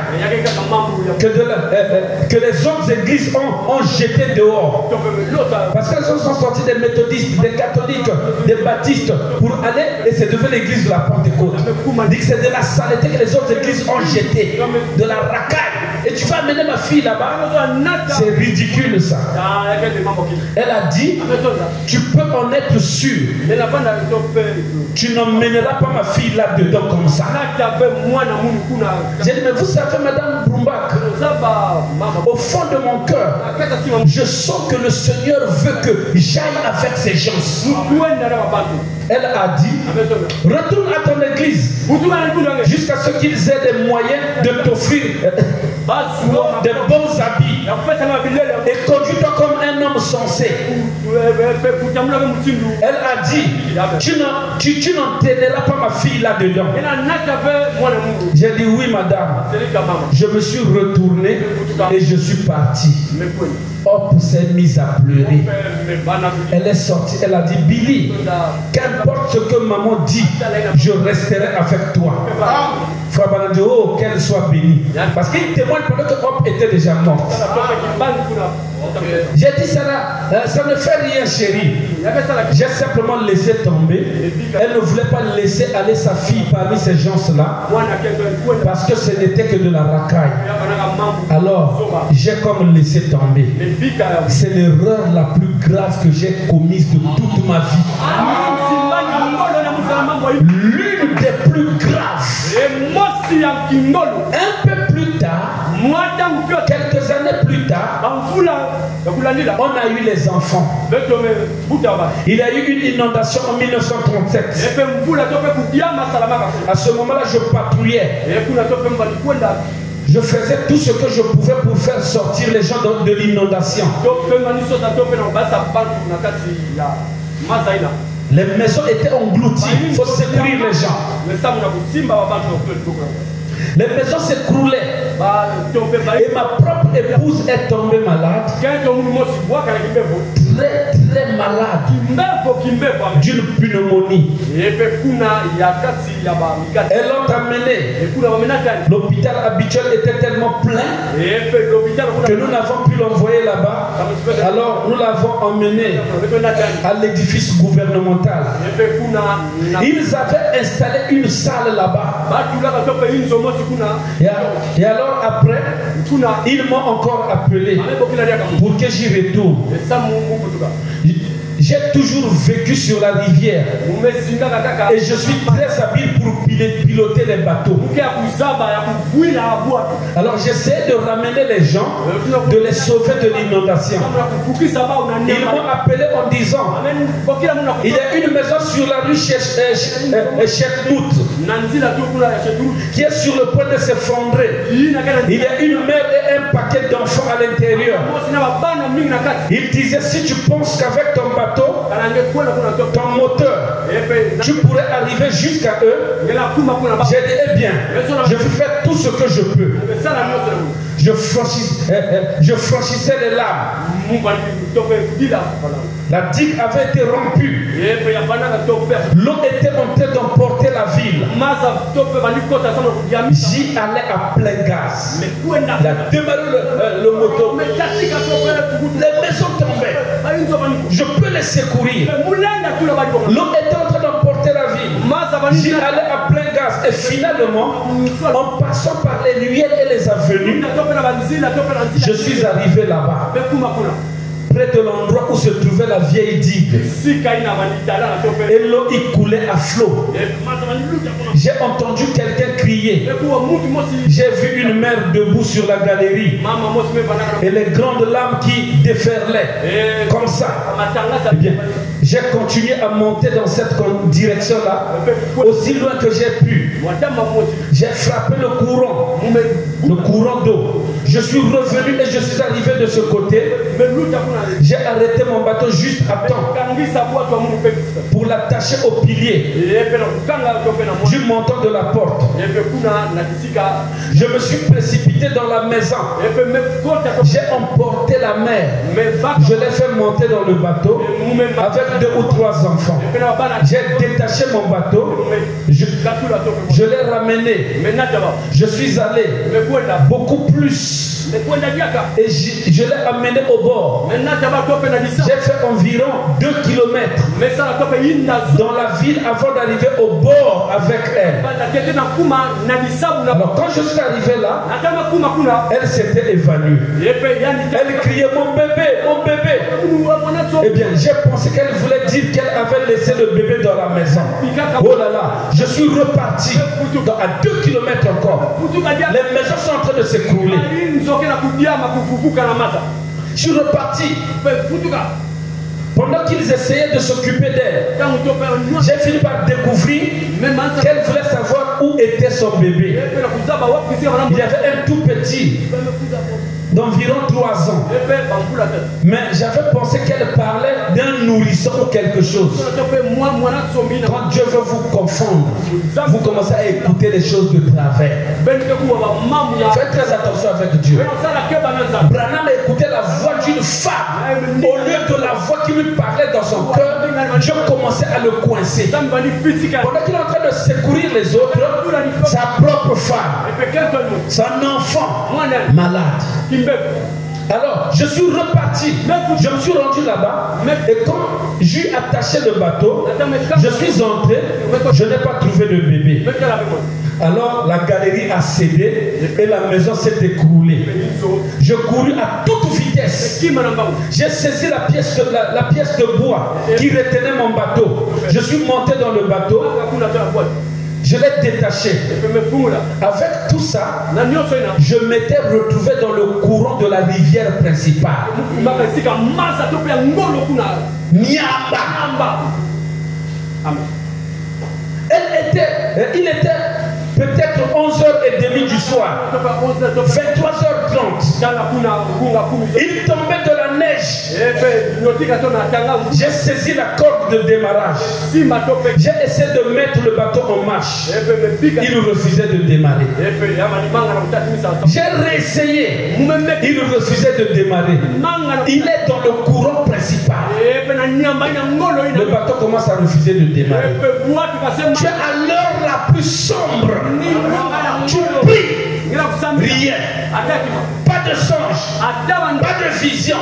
Que les autres églises ont jeté dehors. Parce qu'elles sont sorties des méthodistes, des catholiques, des baptistes pour aller, et c'est devenu l'église de la Pentecôte. On dit que c'est de la saleté que les autres églises ont jeté, de la racaille. Et tu vas amener ma fille là-bas? C'est ridicule ça. Elle a dit, tu peux en être sûr. Tu n'emmèneras pas ma fille là-dedans comme ça. J'ai dit, mais vous savez, Madame Brumbach, au fond de mon cœur, je sens que le Seigneur veut que j'aille avec ces gens. Elle a dit, retourne à ton église jusqu'à ce qu'ils aient des moyens de t'offrir de bons habits et conduis-toi comme un homme sensé. Elle a dit, tu n'entraîneras pas ma fille là-dedans. J'ai dit, oui madame. Je me suis retourné et je suis parti. Hop s'est mise à pleurer. Elle est sortie, elle a dit, Billy, qu'importe ce que maman dit, je resterai avec toi. Frère Branham dit, oh, qu'elle soit bénie. Parce qu'il témoigne pendant que Hop était déjà morte. J'ai dit, ça ne fait rien, chérie. J'ai simplement laissé tomber. Elle ne voulait pas laisser aller sa fille parmi ces gens-là. Parce que ce n'était que de la racaille. Alors, j'ai comme laissé tomber. C'est l'erreur la plus grave que j'ai commise de toute ma vie. L'une des plus graves. Un peu plus tard, quelques années plus tard, on a eu les enfants. Il y a eu une inondation en 1937. À ce moment-là, je patrouillais. Je faisais tout ce que je pouvais pour faire sortir les gens de l'inondation. Les maisons étaient englouties. Il faut secourir les gens. Les maisons s'écroulaient. Et ma propre épouse est tombée malade. Très malade. D'une pneumonie. Elle l'a amenée. L'hôpital habituel était tellement plein que nous n'avons pu l'envoyer là-bas. Alors nous l'avons emmenée à l'édifice gouvernemental. Ils avaient installé une salle là-bas. Et alors après, ils m'ont encore appelé pour que j'y retourne. J'ai toujours vécu sur la rivière et je suis très habile pour piloter les bateaux. Alors j'essaie de ramener les gens, de les sauver de l'inondation. Ils m'ont appelé en disant, il y a une maison sur la rue Chekmout qui est sur le point de s'effondrer. Il y a une mère et un paquet d'enfants à l'intérieur. Il disait, si tu penses qu'avec ton bateau, ton moteur, tu pourrais arriver jusqu'à eux, j'ai dit, eh bien, je vais faire tout ce que je peux. Je franchissais les lames. La digue avait été rompue. L'eau était en train d'emporter la ville. J'y allais à plein gaz. Il a démarré le moteur. Les maisons tombaient. Je peux les secourir. L'eau était en train d'emporter la ville. J'y allais à plein gaz. Et finalement, en passant par les ruelles et les avenues, je suis arrivé là-bas, près de l'endroit où se trouvait la vieille digue. Et l'eau y coulait à flot. J'ai entendu quelqu'un crier. J'ai vu une mère debout sur la galerie. Et les grandes larmes qui déferlaient. Comme ça. Eh bien, j'ai continué à monter dans cette direction-là, aussi loin que j'ai pu. J'ai frappé le courant d'eau. Je suis revenu et je suis arrivé de ce côté. J'ai arrêté mon bateau juste à temps pour l'attacher au pilier du montant de la porte. Je me suis précipité dans la maison. J'ai emporté la mère. Je l'ai fait monter dans le bateau avec 2 ou 3 enfants. J'ai détaché mon bateau. Je l'ai ramené. Je suis allé beaucoup plus. Et je l'ai amené au bord. J'ai fait environ 2 kilomètres dans la ville avant d'arriver au bord avec elle. Alors quand je suis arrivé là, elle s'était évanouie. Elle criait, mon bébé, mon bébé. Eh bien, j'ai pensé qu'elle voulait dire qu'elle avait laissé le bébé dans la maison. Oh là là, je suis reparti à 2 kilomètres encore. Les maisons sont en train de s'écrouler. Je suis reparti. Pendant qu'ils essayaient de s'occuper d'elle, j'ai fini par découvrir qu'elle voulait savoir où était son bébé. Il y avait un tout petit d'environ 3 ans. Mais j'avais pensé qu'elle parlait d'un nourrisson ou quelque chose. Quand Dieu veut vous confondre, vous commencez à écouter les choses de travers. Faites très attention avec Dieu. Branham écoutait la voix d'une femme au lieu de la voix qui lui parlait dans son cœur. Dieu commençait à le coincer. Pendant qu'il est en train de secourir les autres, sa propre femme, son enfant malade. Alors, je suis reparti. Je me suis rendu là-bas. Et quand j'ai attaché le bateau, je suis entré. Je n'ai pas trouvé de bébé. Alors, la galerie a cédé et la maison s'est écroulée. Je courus à toute vitesse. J'ai saisi la pièce de bois qui retenait mon bateau. Je suis monté dans le bateau. Je l'ai détaché. Avec tout ça, je m'étais retrouvé dans le courant de la rivière principale. Niamba. Il était peut-être 11h30 du soir, 23h30. Il tombait de la neige. J'ai saisi la corde de démarrage. J'ai essayé de mettre le bateau en marche. Il refusait de démarrer. J'ai réessayé. Il refusait de démarrer. Il est dans le courant principal. Le bateau commence à refuser de démarrer. Tu es à l'heure la plus sombre. Tu pries, rien, pas de songe, pas de vision.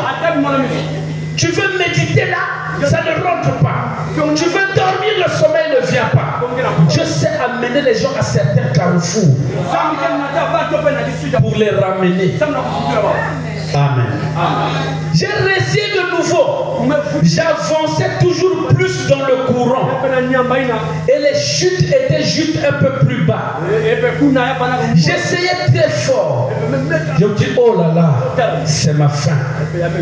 Tu veux méditer là, ça ne rentre pas. Tu veux dormir, le sommeil ne vient pas. Je sais amener les gens à certains carrefours pour les ramener. Amen. J'ai réessayé de nouveau. J'avançais toujours plus dans le courant. Et les chutes étaient juste un peu plus bas. J'essayais très fort. Je me dis, oh là là, c'est ma fin.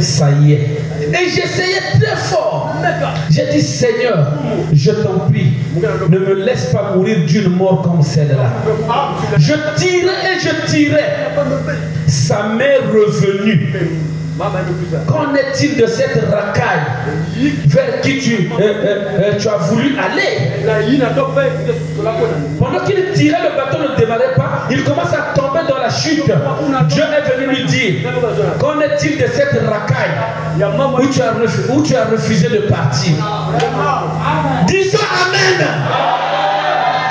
Ça y est. Et j'essayais très fort. J'ai dit, Seigneur, je t'en prie, ne me laisse pas mourir d'une mort comme celle-là. Je tirais et je tirais. Ça m'est revenu. Qu'en est-il de cette racaille vers qui tu as voulu aller? Pendant qu'il tirait, le bateau ne démarrait pas. Il commence à tomber dans la chute. Dieu est venu lui dire, qu'en est-il de cette racaille où tu as refusé de partir? Disons Amen.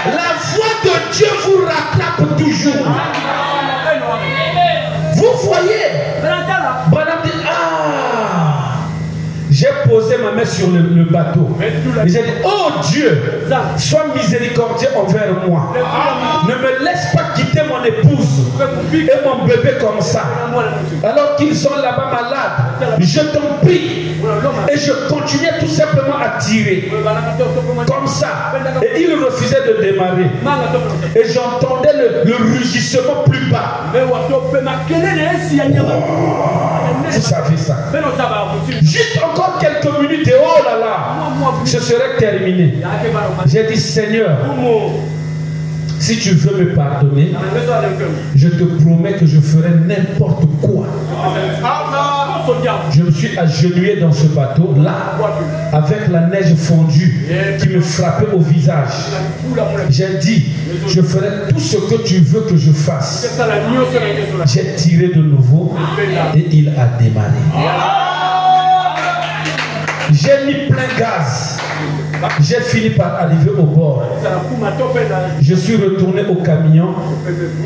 La voix de Dieu vous rattrape toujours. Vous voyez, Branham dit, j'ai posé ma main sur le bateau. Et j'ai dit, oh Dieu, sois miséricordieux envers moi. Ne me laisse pas quitter mon épouse et mon bébé comme ça. Alors qu'ils sont là-bas malades, je t'en prie. Et je continuais tout simplement à tirer. Comme ça. Et il refusait de démarrer. Et j'entendais le rugissement plus bas. Vous savez ça. Juste encore quelques minutes et oh là là, ce serait terminé. J'ai dit, Seigneur, si tu veux me pardonner, je te promets que je ferai n'importe quoi. Je me suis agenouillé dans ce bateau là, avec la neige fondue qui me frappait au visage. J'ai dit, je ferai tout ce que tu veux que je fasse. J'ai tiré de nouveau et il a démarré. J'ai mis plein gaz. J'ai fini par arriver au bord. Je suis retourné au camion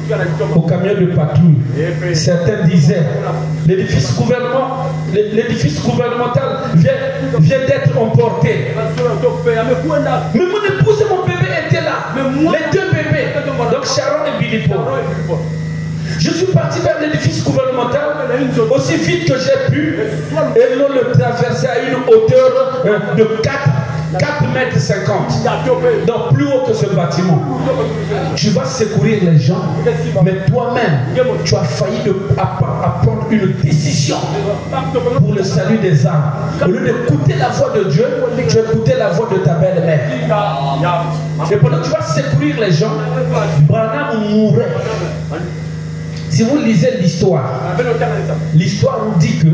de patrouille. Certains disaient, l'édifice gouvernemental vient d'être emporté. Mais mon épouse et mon bébé étaient là. Les deux bébés. Donc Sharon et Billy Paul. Je suis parti vers l'édifice gouvernemental aussi vite que j'ai pu. Et l'eau le traversait à une hauteur de 4,50 mètres. Donc plus haut que ce bâtiment. Tu vas secourir les gens, mais toi-même, tu as failli à prendre une décision pour le salut des âmes. Au lieu d'écouter la voix de Dieu, tu écoutais la voix de ta belle-mère. Et pendant que tu vas secourir les gens, Branham mourait. Si vous lisez l'histoire nous dit que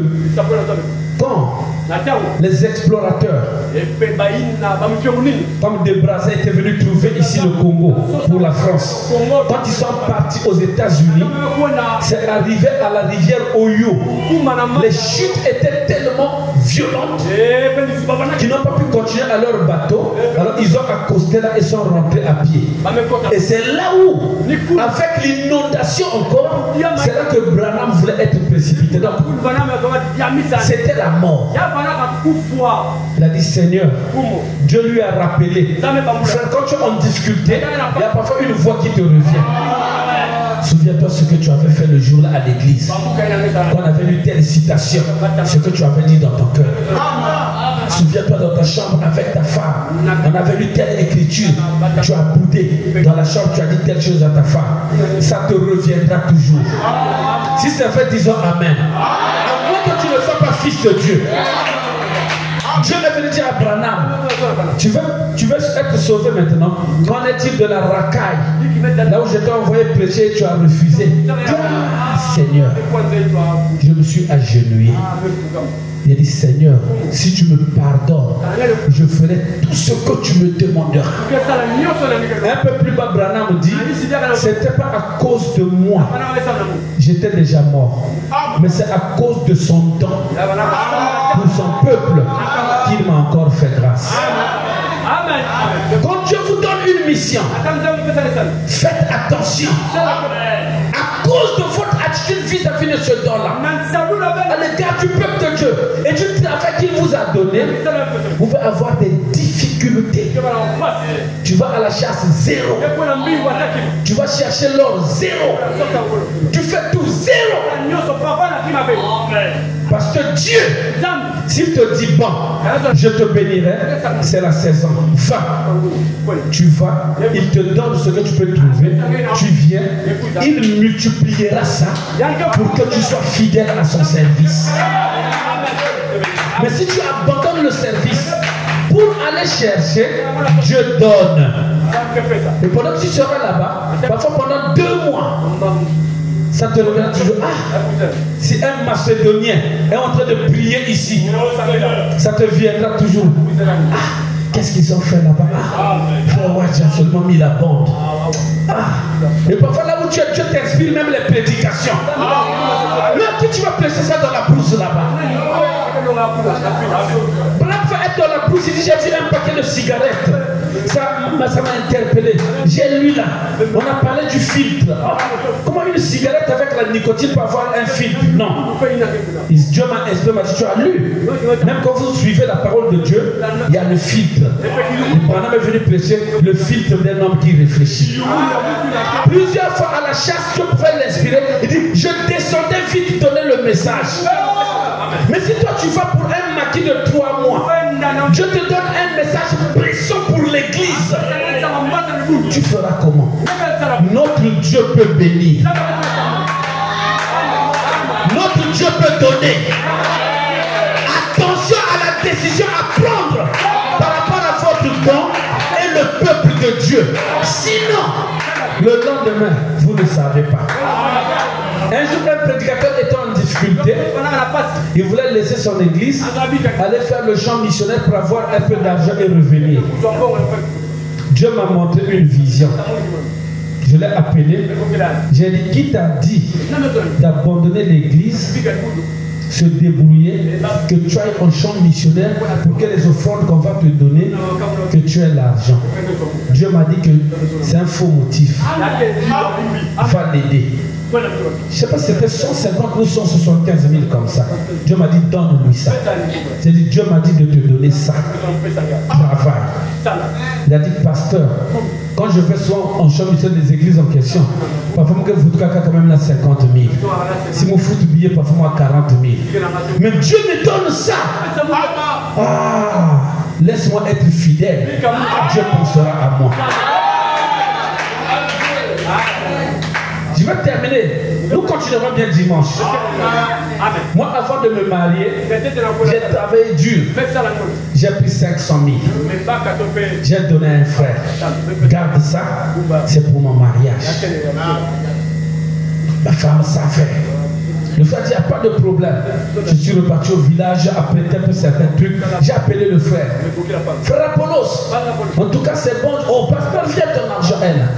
quand les explorateurs comme des Brazza étaient venus trouver ici le Congo pour la France, quand ils sont partis aux États-Unis, c'est arrivé à la rivière Oyo. Les chutes étaient tellement violentes qu'ils n'ont pas pu continuer à leur bateau. Alors ils ont accosté là et sont rentrés à pied. Et c'est là où, avec l'inondation encore, c'est là que Branham voulait être précipité. Donc, c'était la mort. Il a dit, Seigneur, Dieu lui a rappelé. Frère, quand tu es en difficulté, il y a parfois une voix qui te revient. Souviens-toi ce que tu avais fait le jour-là à l'église. Quand on avait lu telle citation, ce que tu avais dit dans ton cœur. Souviens-toi dans ta chambre avec ta femme. On avait lu telle écriture. Tu as boudé. Dans la chambre, tu as dit telle chose à ta femme. Ça te reviendra toujours. Si c'est fait, disons Amen. À moins que tu ne sois pas fils de Dieu. Dieu est venu dire à Branham, tu veux être sauvé maintenant? Qu'en est-il de la racaille? Là où je t'ai envoyé prêcher et tu as refusé. Seigneur, je me suis agenouillé. Il a dit, Seigneur, si tu me pardonnes, je ferai tout ce que tu me demanderas. Un peu plus bas, Branham dit, ce n'était pas à cause de moi. J'étais déjà mort. Mais c'est à cause de son don pour son peuple qu'il m'a encore fait grâce. Quand Dieu vous donne une mission, faites attention. À cause de votre attitude vis-à-vis de ce don-là, à l'égard du peuple de Dieu et du travail qu'il vous a donné, vous pouvez avoir des difficultés. Tu vas à la chasse, zéro. Tu vas chercher l'or, zéro. Tu fais tout, zéro. Parce que Dieu, s'il te dit bon, je te bénirai, c'est la saison. Va, tu vas, il te donne ce que tu peux trouver, tu viens, il multipliera ça pour que tu sois fidèle à son service. Mais si tu abandonnes le service pour aller chercher, Dieu donne. Et pendant que tu seras là-bas, parfois pendant 2 mois, ça te reviendra toujours. Ah, si un Macédonien est en train de prier ici, ça te viendra toujours. Ah, qu'est-ce qu'ils ont fait là-bas? Ah, Frère Wadja a seulement mis la bande. Ah, et parfois là où tu es, Dieu t'inspire même les prédications. Même que tu vas prêcher ça dans la brousse là-bas. Bref, être dans la brousse, il dit j'ai vu un paquet de cigarettes. Ça m'a interpellé. J'ai lu là, on a parlé du filtre. Oh, comment une cigarette avec la nicotine peut avoir un filtre? Non. Dieu m'a inspiré, m'a dit tu as lu. Même quand vous suivez la parole de Dieu, il y a le filtre. Le Branham est venu prêcher le filtre d'un homme qui réfléchit. Plusieurs fois à la chasse, Dieu pouvait l'inspirer. Il dit je descendais vite donner le message. Mais si toi tu vas pour un maquis de 3 mois, Dieu te donne un message puissant pour l'église. Tu feras comment? Notre Dieu peut bénir. Notre Dieu peut donner. Attention à la décision à prendre par rapport à votre don et le peuple de Dieu. Sinon, le lendemain, vous ne savez pas. Un jour, un prédicateur était en difficulté. Il voulait laisser son église, aller faire le champ missionnaire pour avoir un peu d'argent et revenir. Dieu m'a montré une vision. Je l'ai appelé. J'ai dit, qui t'a dit d'abandonner l'église, se débrouiller, que tu ailles en champ missionnaire pour que les offrandes qu'on va te donner, que tu aies l'argent? Dieu m'a dit que c'est un faux motif. Va l'aider. Je ne sais pas si c'était 150 ou 175 000 comme ça. Dieu m'a dit donne-lui ça. J'ai dit Dieu m'a dit de te donner ça. Travaille. Il a dit pasteur, quand je fais souvent en champ missionnaire des églises en question, parfois que vous quand même là 50 000. Si mon fout billet, parfois moi 40 000. Mais Dieu me donne ça. Ah, laisse-moi être fidèle. Dieu pensera à moi. Je vais terminer. Nous continuerons bien dimanche. Moi, avant de me marier, j'ai travaillé dur. J'ai pris 500 000. J'ai donné à un frère. Garde ça, c'est pour mon mariage. Ma femme savait. Le frère dit, il n'y a pas de problème. Je suis reparti au village, j'ai apprêté un peu certains trucs. J'ai appelé le frère. Frère Apollos, en tout cas c'est bon. Oh, pasteur, viens ton argent, elle.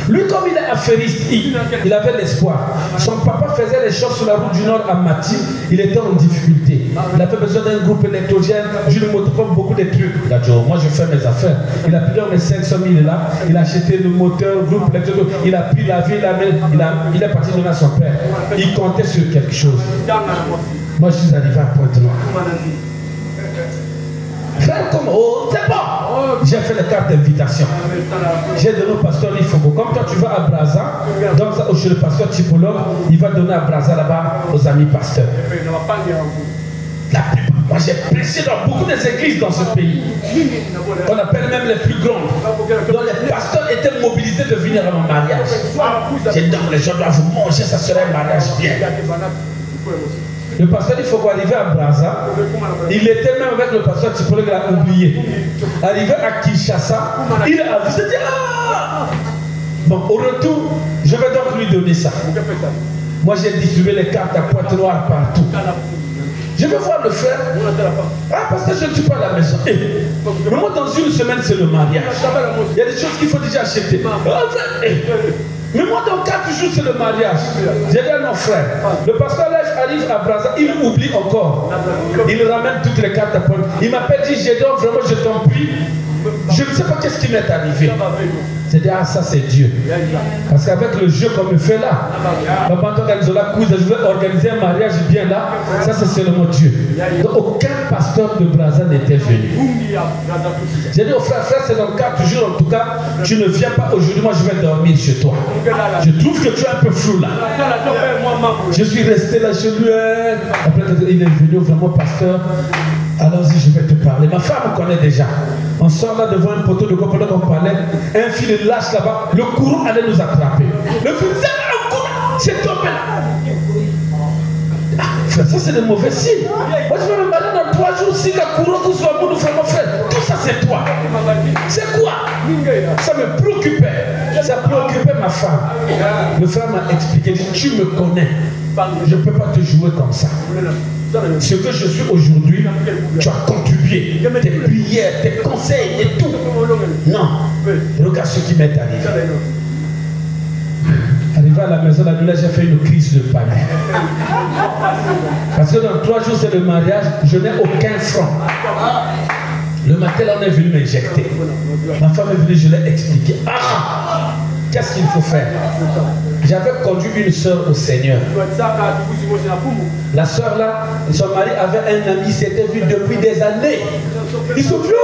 Lui, comme il est affairiste, il avait l'espoir. Son papa faisait les choses sur la route du Nord à Mati. Il était en difficulté. Il avait besoin d'un groupe électrogène, d'une moto, comme beaucoup de trucs. Il a dit, oh, moi je fais mes affaires. Il a pris mes 500 000 là. Il a acheté le moteur, groupe électrogène. Il a pris la vie, il est parti donner à son père. Il comptait sur quelque chose. Moi je suis arrivé à Pointe-Noire. Frère, comme oh, c'est bon. J'ai fait les cartes d'invitation. J'ai donné au pasteur Lifogo. Comme toi tu vas à Brazza, donc chez le pasteur typologue, il va donner à Brazza là-bas aux amis pasteurs. La plupart. Moi j'ai prêché dans beaucoup des églises dans ce pays. On appelle même les plus grandes. Donc les pasteurs étaient mobilisés de venir à mon mariage. J'ai dit les gens doivent vous manger, ça serait un mariage bien. Le pasteur, il faut arriver à Brazza. Il était même avec le pasteur Tipolo, il a oublié. Arrivé à Kinshasa, il a vu, il dit ah! Bon, au retour, je vais donc lui donner ça. Moi, j'ai distribué les cartes à Pointe-Noire partout. Je vais voir le frère. Ah, parce que je ne suis pas à la maison. Mais moi, dans une semaine, c'est le mariage. Il y a des choses qu'il faut déjà acheter. Mais moi, dans 4 jours, c'est le mariage. J'ai dit à nos frères, le pasteur là arrive à Brazza, il oublie encore. Il ramène toutes les cartes à Pointe. Il m'appelle, dit, j'ai dit, vraiment, je t'en prie. Je ne sais pas qu'est-ce qui m'est arrivé. C'est dire, ah, ça c'est Dieu. Parce qu'avec le jeu qu'on me fait là, pendant que je vais organiser un mariage bien là, ça c'est seulement Dieu. Donc aucun pasteur de Brazza n'était venu. J'ai dit aux frères, c'est dans le cas toujours, en tout cas, tu ne viens pas aujourd'hui, moi je vais dormir chez toi. Je trouve que tu es un peu flou là. Je suis resté là chez lui. Après il est venu vraiment, pasteur. Allons-y, je vais te parler. Ma femme me connaît déjà. On sort là devant un poteau de bois pendant qu'on parlait. Un fil lâche là-bas. Le courant allait nous attraper. Le fil, c'est là, le courant, c'est tombé là. Ah, frère, ça c'est de mauvais signes. Moi je vais me marier dans 3 jours. Si le courant vous soit bon, nous frère, mon frère. Tout ça c'est toi. C'est quoi? Ça me préoccupait. Ça préoccupait ma femme. Le frère m'a expliqué. Tu me connais. Je ne peux pas te jouer comme ça. Ce que je suis aujourd'hui, tu as contribué, tes prières, tes conseils et tout. Non, regarde ce qui m'est arrivé. Arrivé à la maison, la nuit, j'ai fait une crise de panique. Parce que dans 3 jours, c'est le mariage, je n'ai aucun franc. Le matin, là, on est venu m'injecter. Ma femme est venue, je l'ai expliqué. Ah, qu'est-ce qu'il faut faire? J'avais conduit une soeur au Seigneur. La soeur là, son mari avait un ami, s'était vu depuis des années. Ils sont venus.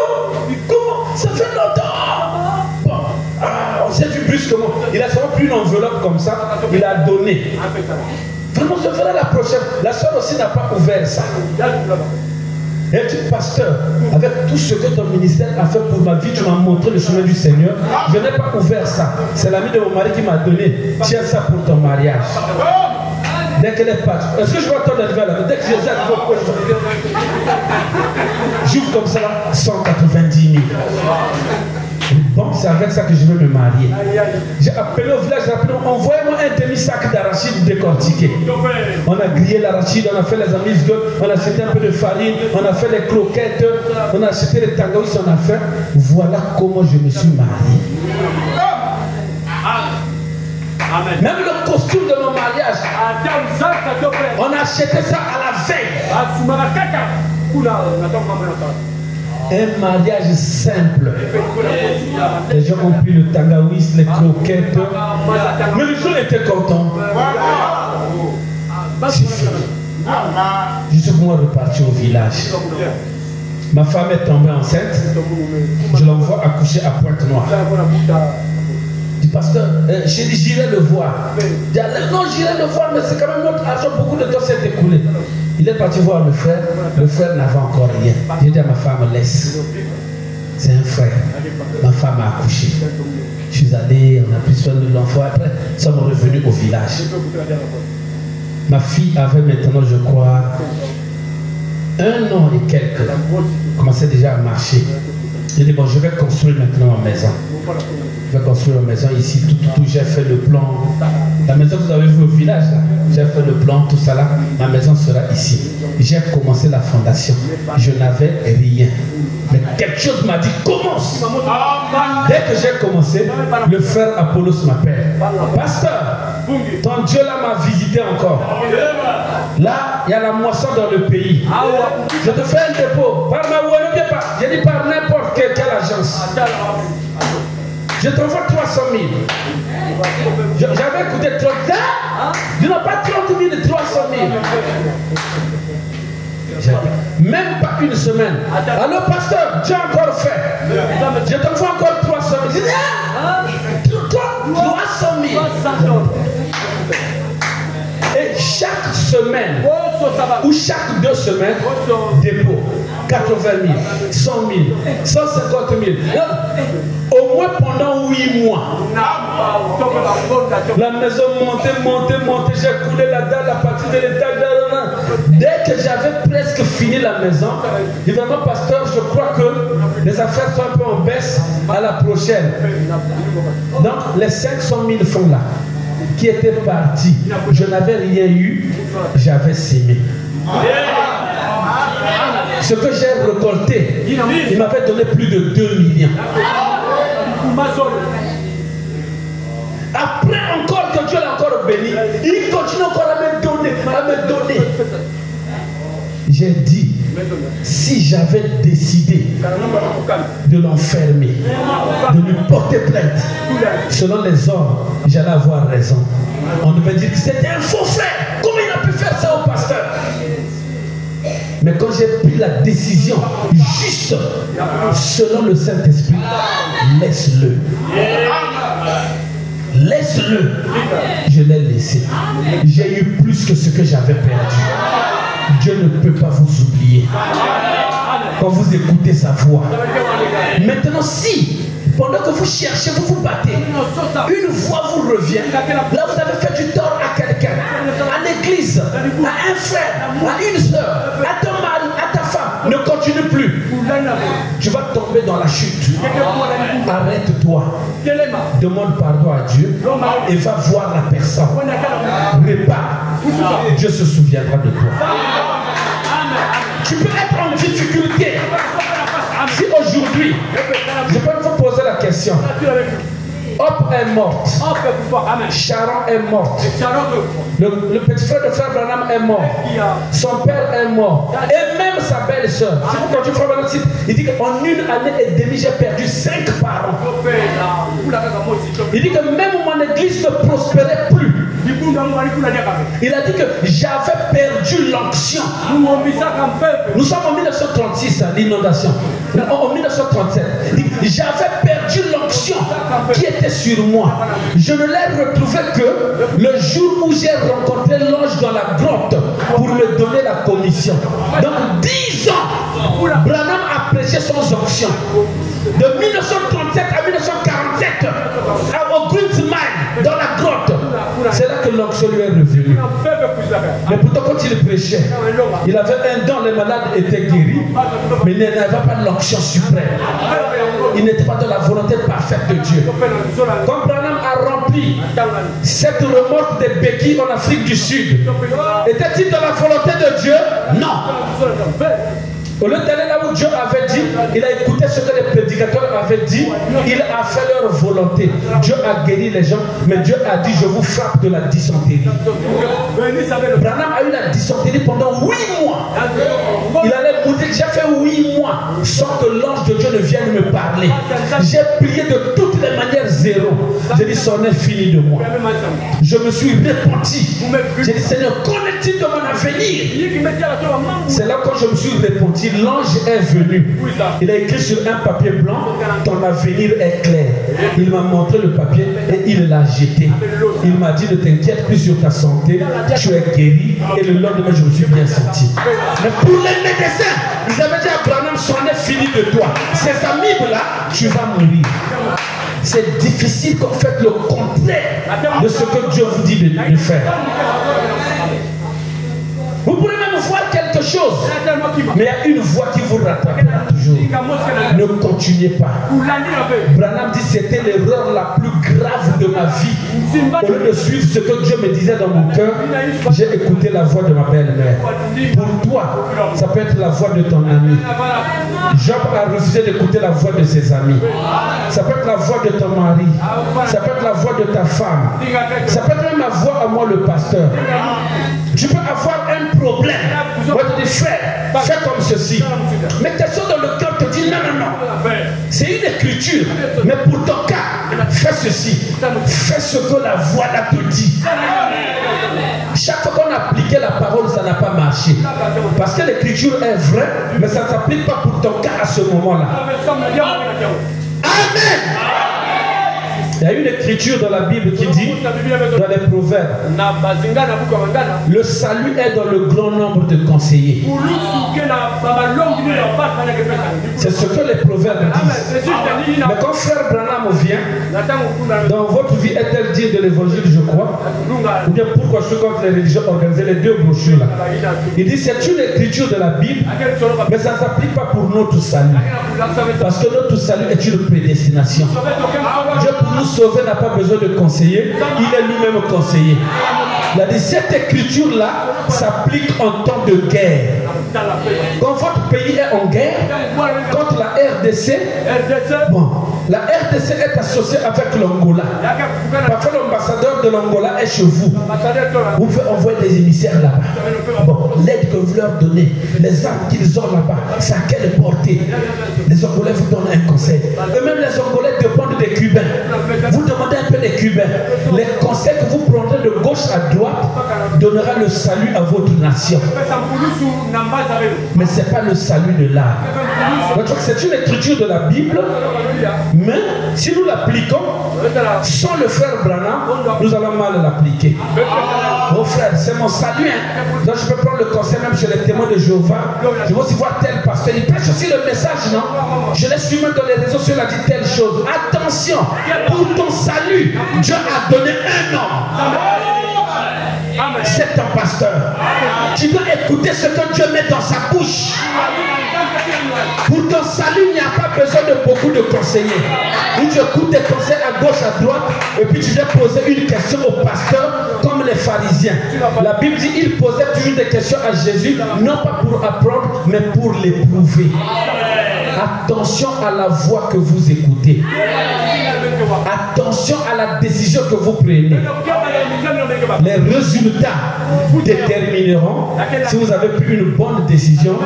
Comment? Ça fait longtemps. Bon. Ah, on s'est vu brusquement. Il a seulement pris une enveloppe comme ça. Il a donné. Vraiment, je ferai la prochaine. La soeur aussi n'a pas ouvert ça. Elle dit, pasteur, avec tout ce que ton ministère a fait pour ma vie, tu m'as montré le chemin du Seigneur. Je n'ai pas ouvert ça. C'est l'ami de mon mari qui m'a donné. Tiens ça pour ton mariage. Dès qu'elle est partie. Est-ce que je vois ton arriver là? Dès que je sais j'ouvre comme ça, 190 000. Bon, c'est avec ça que je veux me marier. J'ai appelé au village, envoyez-moi un demi-sac d'arachide décortiqué. On a grillé l'arachide, on a fait les amuse-gueules, on a acheté un peu de farine, on a fait les croquettes, on a acheté les tangaouis, on a fait. Voilà comment je me suis marié. Amen. Même le costume de mon mariage, on a acheté ça à la veille. Un mariage simple. Les gens ont pris le tangaouis, les croquettes. Mais les gens étaient contents. C'est fini. Je suis pour moi repartir au village. Ma femme est tombée enceinte. Je l'envoie accoucher à Pointe-Noire. Je dis, pasteur, j'ai dit, j'irai le voir. Il dit, non, j'irai le voir, mais c'est quand même notre argent. Beaucoup de temps s'est écoulé. Il est parti voir le frère n'avait encore rien. J'ai dit à ma femme, laisse. C'est un frère. Ma femme a accouché. Je suis allé, on a pris soin de l'enfant. Après, nous sommes revenus au village. Ma fille avait maintenant, je crois, 1 an et quelques. Elle commençait déjà à marcher. J'ai dit, bon, je vais construire maintenant ma maison. Je vais construire ma maison ici, tout, j'ai fait le plan. La maison que vous avez vue au village, là, j'ai fait le plan, tout ça là. Ma maison sera ici. J'ai commencé la fondation. Je n'avais rien. Mais quelque chose m'a dit, commence. Dès que j'ai commencé, le frère Apollos m'appelle. Pasteur, ton Dieu là m'a visité encore. Là, il y a la moisson dans le pays. Je te fais un dépôt. Par ma voix, ne viens pas. J'ai dit par n'importe quelle agence. Je t'envoie 300 000. J'avais écouté 30 000. Je n'ai pas 30 000, 300 000. Même pas une semaine. Alors, pasteur, tu as encore fait. Je t'envoie encore 300 000. Je dis, 300 000. Et chaque semaine, ou chaque 2 semaines, dépôt. 80 000, 100 000, 150 000. Au moins pendant 8 mois. La maison montait, j'ai coulé la dalle à partir de l'étage. Dès que j'avais presque fini la maison, il dit vraiment, pasteur, je crois que les affaires sont un peu en baisse à la prochaine. Donc les 500 000 francs là, qui étaient partis, je n'avais rien eu, j'avais sémé. Ce que j'ai récolté, il m'avait donné plus de 2 millions. Après encore que Dieu l'a encore béni, il continue encore à me donner, J'ai dit, si j'avais décidé de l'enfermer, de lui porter plainte. Selon les hommes, j'allais avoir raison. On devait dire que c'était un faux frère. Comment il a pu faire ça au pasteur? Mais quand j'ai pris la décision juste selon le Saint-Esprit, laisse-le. Laisse-le. Je l'ai laissé. J'ai eu plus que ce que j'avais perdu. Dieu ne peut pas vous oublier. Quand vous écoutez sa voix. Maintenant, si pendant que vous cherchez, vous vous battez, une voix vous revient, là vous avez fait du tort à quelqu'un, à l'église, à un frère, à une soeur, à ton mari, à ta femme, ne continue plus. Tu vas tomber dans la chute. Arrête-toi. Demande pardon à Dieu et va voir la personne. Répare. Dieu se souviendra de toi. Tu peux être en difficulté. Si aujourd'hui, je peux vous poser la question. Hop est morte. Sharon est morte. Le petit frère de frère Branham est mort. Son père est mort. Et même sa belle-sœur. Si vous continuez frère Branham, il dit qu'en une année et demie, j'ai perdu 5 parents. Il dit que même mon église ne prospérait plus. Il a dit que j'avais perdu l'onction. Nous sommes en 1936, l'inondation. En 1937. J'avais perdu l'onction qui était sur moi. Je ne l'ai retrouvé que le jour où j'ai rencontré l'ange dans la grotte pour me donner la commission. Donc 10 ans, Branham a prêché sans onction. De 1937 à 1947, au Green Mine, dans la grotte, c'est là que l'onction lui est revenue. Mais pourtant, quand il prêchait, il avait un don, les malades étaient guéris, mais il n'avait pas l'onction suprême. Il n'était pas dans la volonté parfaite de Dieu. Quand Branham a rempli cette remorque des béquilles en Afrique du Sud, était-il dans la volonté de Dieu? Non. Au lieu d'aller là où Dieu avait dit, il a écouté ce que les prédicateurs avaient dit, il a fait leur volonté. Dieu a guéri les gens, mais Dieu a dit, je vous frappe de la dysenterie. Branham a eu la dysenterie pendant 8 mois. Il allait mourir, j'ai fait 8 mois sans que l'ange de Dieu ne vienne me parler. J'ai prié de toutes les manières zéro. J'ai dit, c'en est fini de moi. Je me suis repenti. J'ai dit, Seigneur, qu'en est-il de mon avenir? C'est là quand je me suis repenti. L'ange est venu. Il a écrit sur un papier blanc, ton avenir est clair. Il m'a montré le papier et il l'a jeté. Il m'a dit, ne t'inquiète plus sur ta santé, tu es guéri. Et le lendemain, je me suis bien senti. Mais pour les médecins, ils avaient dit à Branham, c'en est fini de toi. Ces amis là, tu vas mourir. C'est difficile qu'on fasse le contraire de ce que Dieu vous dit de faire. Vous pouvez même voir quelque chose, mais il y a une voix qui vous rattrapera toujours. Ne continuez pas. Branham dit c'était l'erreur la plus grave de ma vie. Au lieu de suivre ce que Dieu me disait dans mon cœur, j'ai écouté la voix de ma belle-mère. Pour toi, ça peut être la voix de ton ami. Job a refusé d'écouter la voix de ses amis. Ça peut être la voix de ton mari. Ça peut être la voix de ta femme. Ça peut être même la voix à moi, le pasteur. Tu peux avoir un problème. On va te dire, frère, fais comme ceci. Mais quelqu'un dans le cœur te dit, non, non, non. C'est une écriture. Mais pour ton cas, fais ceci. Fais ce que la voix là te dit. Chaque fois qu'on a appliqué la parole, ça n'a pas marché. Parce que l'écriture est vraie, mais ça ne s'applique pas pour ton cas à ce moment-là. Amen. Il y a une écriture dans la Bible qui dit, dans les Proverbes, le salut est dans le grand nombre de conseillers. C'est ce que les Proverbes disent. Mais quand frère Branham vient, dans votre vie est-elle digne de l'évangile, je crois? Ou bien pourquoi je suis contre les religions organisées, les deux brochures là? Il dit c'est une écriture de la Bible, mais ça ne s'applique pas pour notre salut. Parce que notre salut est une prédestination. Dieu pour nous sauver n'a pas besoin de conseiller, il est lui-même conseiller. Il a dit cette écriture-là s'applique en temps de guerre. Quand votre pays est en guerre, contre la RDC, bon, La RDC est associée avec l'Angola. Parfois l'ambassadeur de l'Angola est chez vous. Vous pouvez envoyer des émissaires là-bas. Bon, l'aide que vous leur donnez, les armes qu'ils ont là-bas, c'est à quelle portée? Les Angolais vous donnent un conseil. Et même les Angolais dépendent des Cubains. Vous demandez un peu des Cubains. Les conseils que vous prendrez de gauche à droite donnera le salut à votre nation. Mais ce n'est pas le salut de l'âme. C'est une écriture de la Bible, mais si nous l'appliquons sans le frère Branham, nous allons mal l'appliquer. Mon frère, c'est mon salut. Donc je peux prendre le conseil même chez les témoins de Jéhovah. Je vais aussi voir tel pasteur. Il prêche aussi le message, non? Je l'ai suivi dans les réseaux sociaux, il a dit telle chose. Attention, pour ton salut, Dieu a donné un homme. C'est ton pasteur. Tu dois écouter ce que Dieu met dans sa bouche. Pour ton salut, il n'y a pas besoin de beaucoup de conseillers. Où tu écoutes des conseils à gauche, à droite, et puis tu viens poser une question au pasteur, comme les pharisiens. La Bible dit qu'ils posaient toujours des questions à Jésus, non pas pour apprendre, mais pour l'éprouver. Attention à la voix que vous écoutez. Attention à la décision que vous prenez. Les résultats détermineront si vous avez pris une bonne décision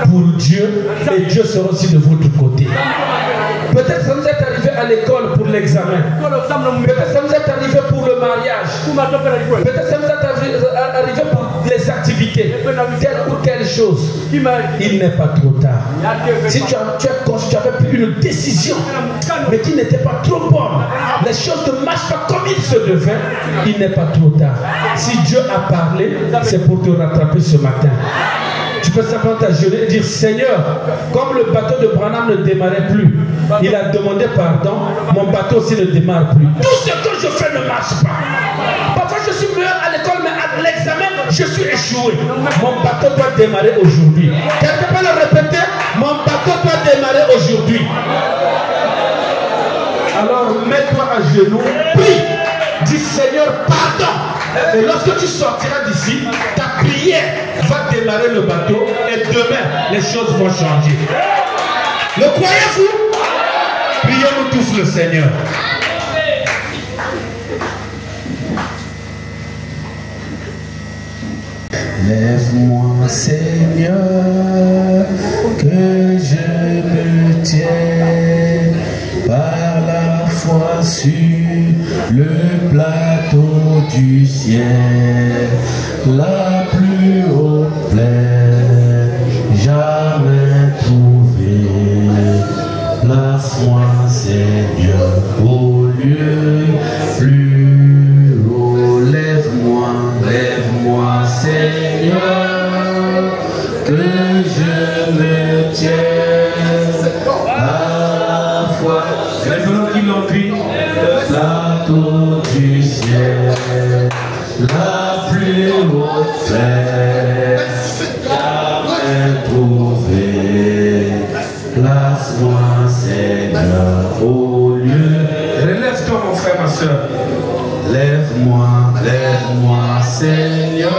pour Dieu, et Dieu sera aussi de votre côté. Peut-être que ça nous est arrivé à l'école pour l'examen. Peut-être que ça nous est arrivé pour le mariage. Peut-être que ça nous est arrivé pour les activités. Telle ou telle chose. Il n'est pas trop tard. Si tu avais pris une décision, mais qui n'était pas trop bonne, les choses ne marchent pas comme il se devait, il n'est pas trop tard. Si Dieu a parlé, c'est pour te rattraper ce matin. Tu peux simplement t'agenouiller et dire Seigneur, comme le bateau de Branham ne démarrait plus, il a demandé pardon, mon bateau aussi ne démarre plus. Tout ce que je fais ne marche pas. Parfois je suis meilleur à l'école, mais à l'examen, je suis échoué. Mon bateau doit démarrer aujourd'hui. Quelqu'un peut le répéter? Mon bateau doit démarrer aujourd'hui. Alors mets-toi à genoux, prie, dis Seigneur, pardon. Et lorsque tu sortiras d'ici, ta prière va démarrer le bateau et demain, les choses vont changer. Le croyez-vous? Prions-nous tous le Seigneur. Lève-moi, Seigneur, que je me tienne par la foi sur le plateau du ciel, la plus haute plaine jamais trouvée. Place-moi, Seigneur, au lieu plus haut. Lève-moi, lève-moi, Seigneur, que je me tienne à la foi. Maintenant qu'ils l'ont dit, le plateau du ciel, la plus haute plaine jamais trouvée. Place-moi, Seigneur, au lieu. Relève-toi, mon frère, ma soeur. Lève-moi, lève-moi, Seigneur,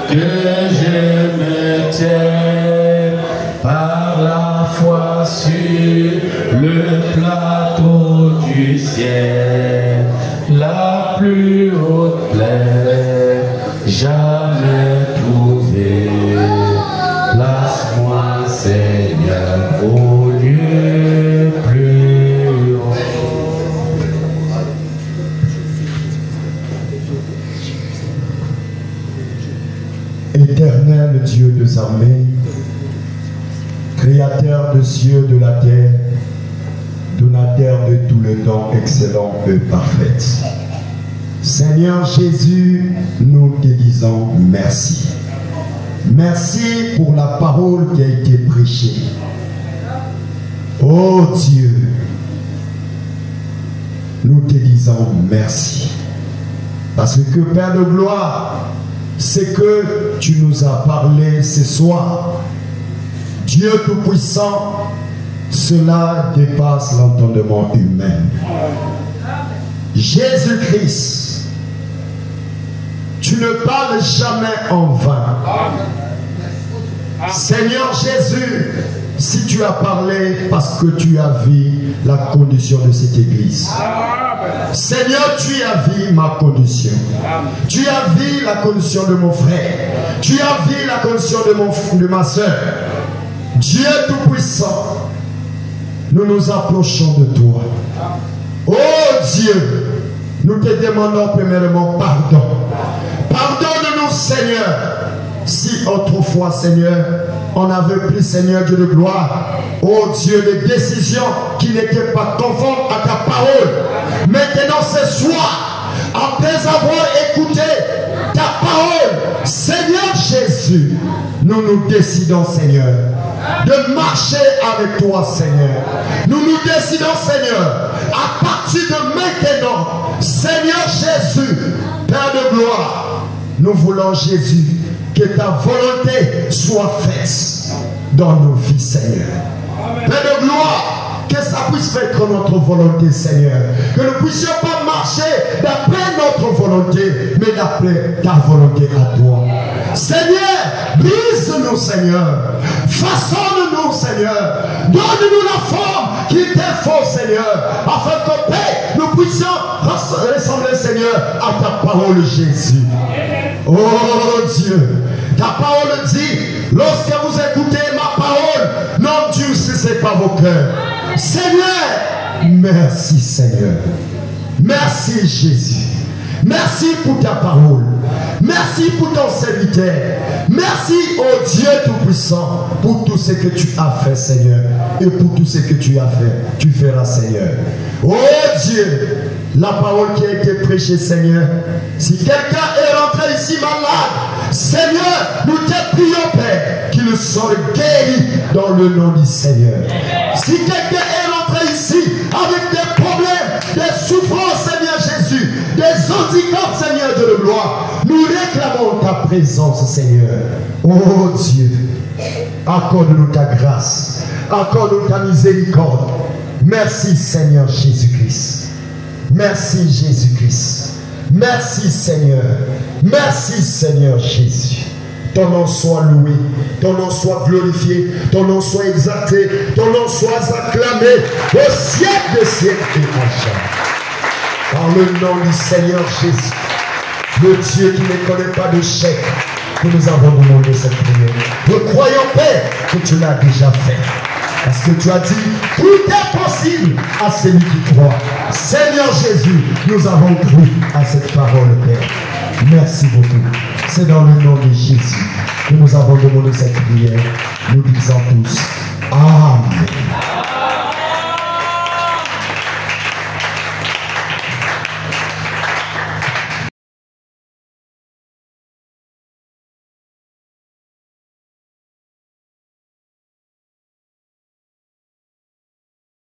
que je me tienne par la foi sur le plateau du ciel, la plus haute plaine jamais trouvée. Place-moi, Seigneur, au lieu plus haut. Éternel Dieu des armées, Créateur des cieux, de la terre, donateur de tout le temps excellent et parfait. Seigneur Jésus, nous te disons merci. Merci pour la parole qui a été prêchée. Oh Dieu, nous te disons merci. Parce que Père de gloire, ce que tu nous as parlé ce soir, Dieu Tout-Puissant, cela dépasse l'entendement humain. Jésus-Christ, tu ne parles jamais en vain. Seigneur Jésus, Si tu as parlé parce que tu as vu la condition de cette église. Seigneur, tu as vu ma condition. Tu as vu la condition de mon frère. Tu as vu la condition de ma soeur. Dieu Tout-Puissant, nous nous approchons de toi. Oh Dieu, nous te demandons premièrement pardon. Pardonne-nous, Seigneur, si autrefois, Seigneur, on avait pris, Seigneur Dieu de gloire, oh Dieu, des décisions qui n'étaient pas conformes à ta parole. Maintenant, ce soir, après avoir écouté ta parole, Seigneur Jésus, nous décidons, Seigneur, de marcher avec toi, Seigneur. Nous décidons, Seigneur, à partir de maintenant, Seigneur Jésus, Père de gloire, nous voulons, Jésus, que ta volonté soit faite dans nos vies, Seigneur. Père de gloire, que ça puisse être notre volonté, Seigneur. Que nous ne puissions pas marcher d'après notre volonté, mais d'après ta volonté à toi. Seigneur, brise-nous, Seigneur. Façonne-nous, Seigneur. Donne-nous la forme qu'il te faut, Seigneur, afin que, Père, nous puissions ressembler, Seigneur, à ta parole, Jésus. Oh Dieu, ta parole dit, lorsque vous écoutez ma parole, n'endurcissez pas vos cœurs. Seigneur, merci, Seigneur. Merci, Jésus. Merci pour ta parole. Merci pour ton serviteur. Merci, oh Dieu Tout-Puissant, pour tout ce que tu as fait, Seigneur. Et pour tout ce que tu as fait, tu feras, Seigneur. Oh Dieu, la parole qui a été prêchée, Seigneur. Si quelqu'un est rentré ici malade, Seigneur, nous te prions, Père, qu'il soit guéri dans le nom du Seigneur. Si quelqu'un est rentré ici avec des problèmes, des souffrances, Seigneur Jésus, des handicaps, Seigneur de la gloire, nous réclamons ta présence, Seigneur. Oh Dieu, accorde-nous ta grâce, accorde-nous ta miséricorde. Merci, Seigneur Jésus-Christ. Merci, Jésus-Christ. Merci, Seigneur. Merci, Seigneur Jésus. Ton nom soit loué, ton nom soit glorifié, ton nom soit exalté, ton nom soit acclamé au siècle des siècles et à jamais. Dans le nom du Seigneur Jésus, le Dieu qui ne connaît pas de chèque, que nous avons demandé cette prière. Nous croyons, Père, que tu l'as déjà fait. Parce que tu as dit, tout est possible à celui qui croit. Seigneur Jésus, nous avons cru à cette parole, Père. Merci beaucoup. C'est dans le nom de Jésus que nous avons demandé cette prière. Nous disons tous, Amen.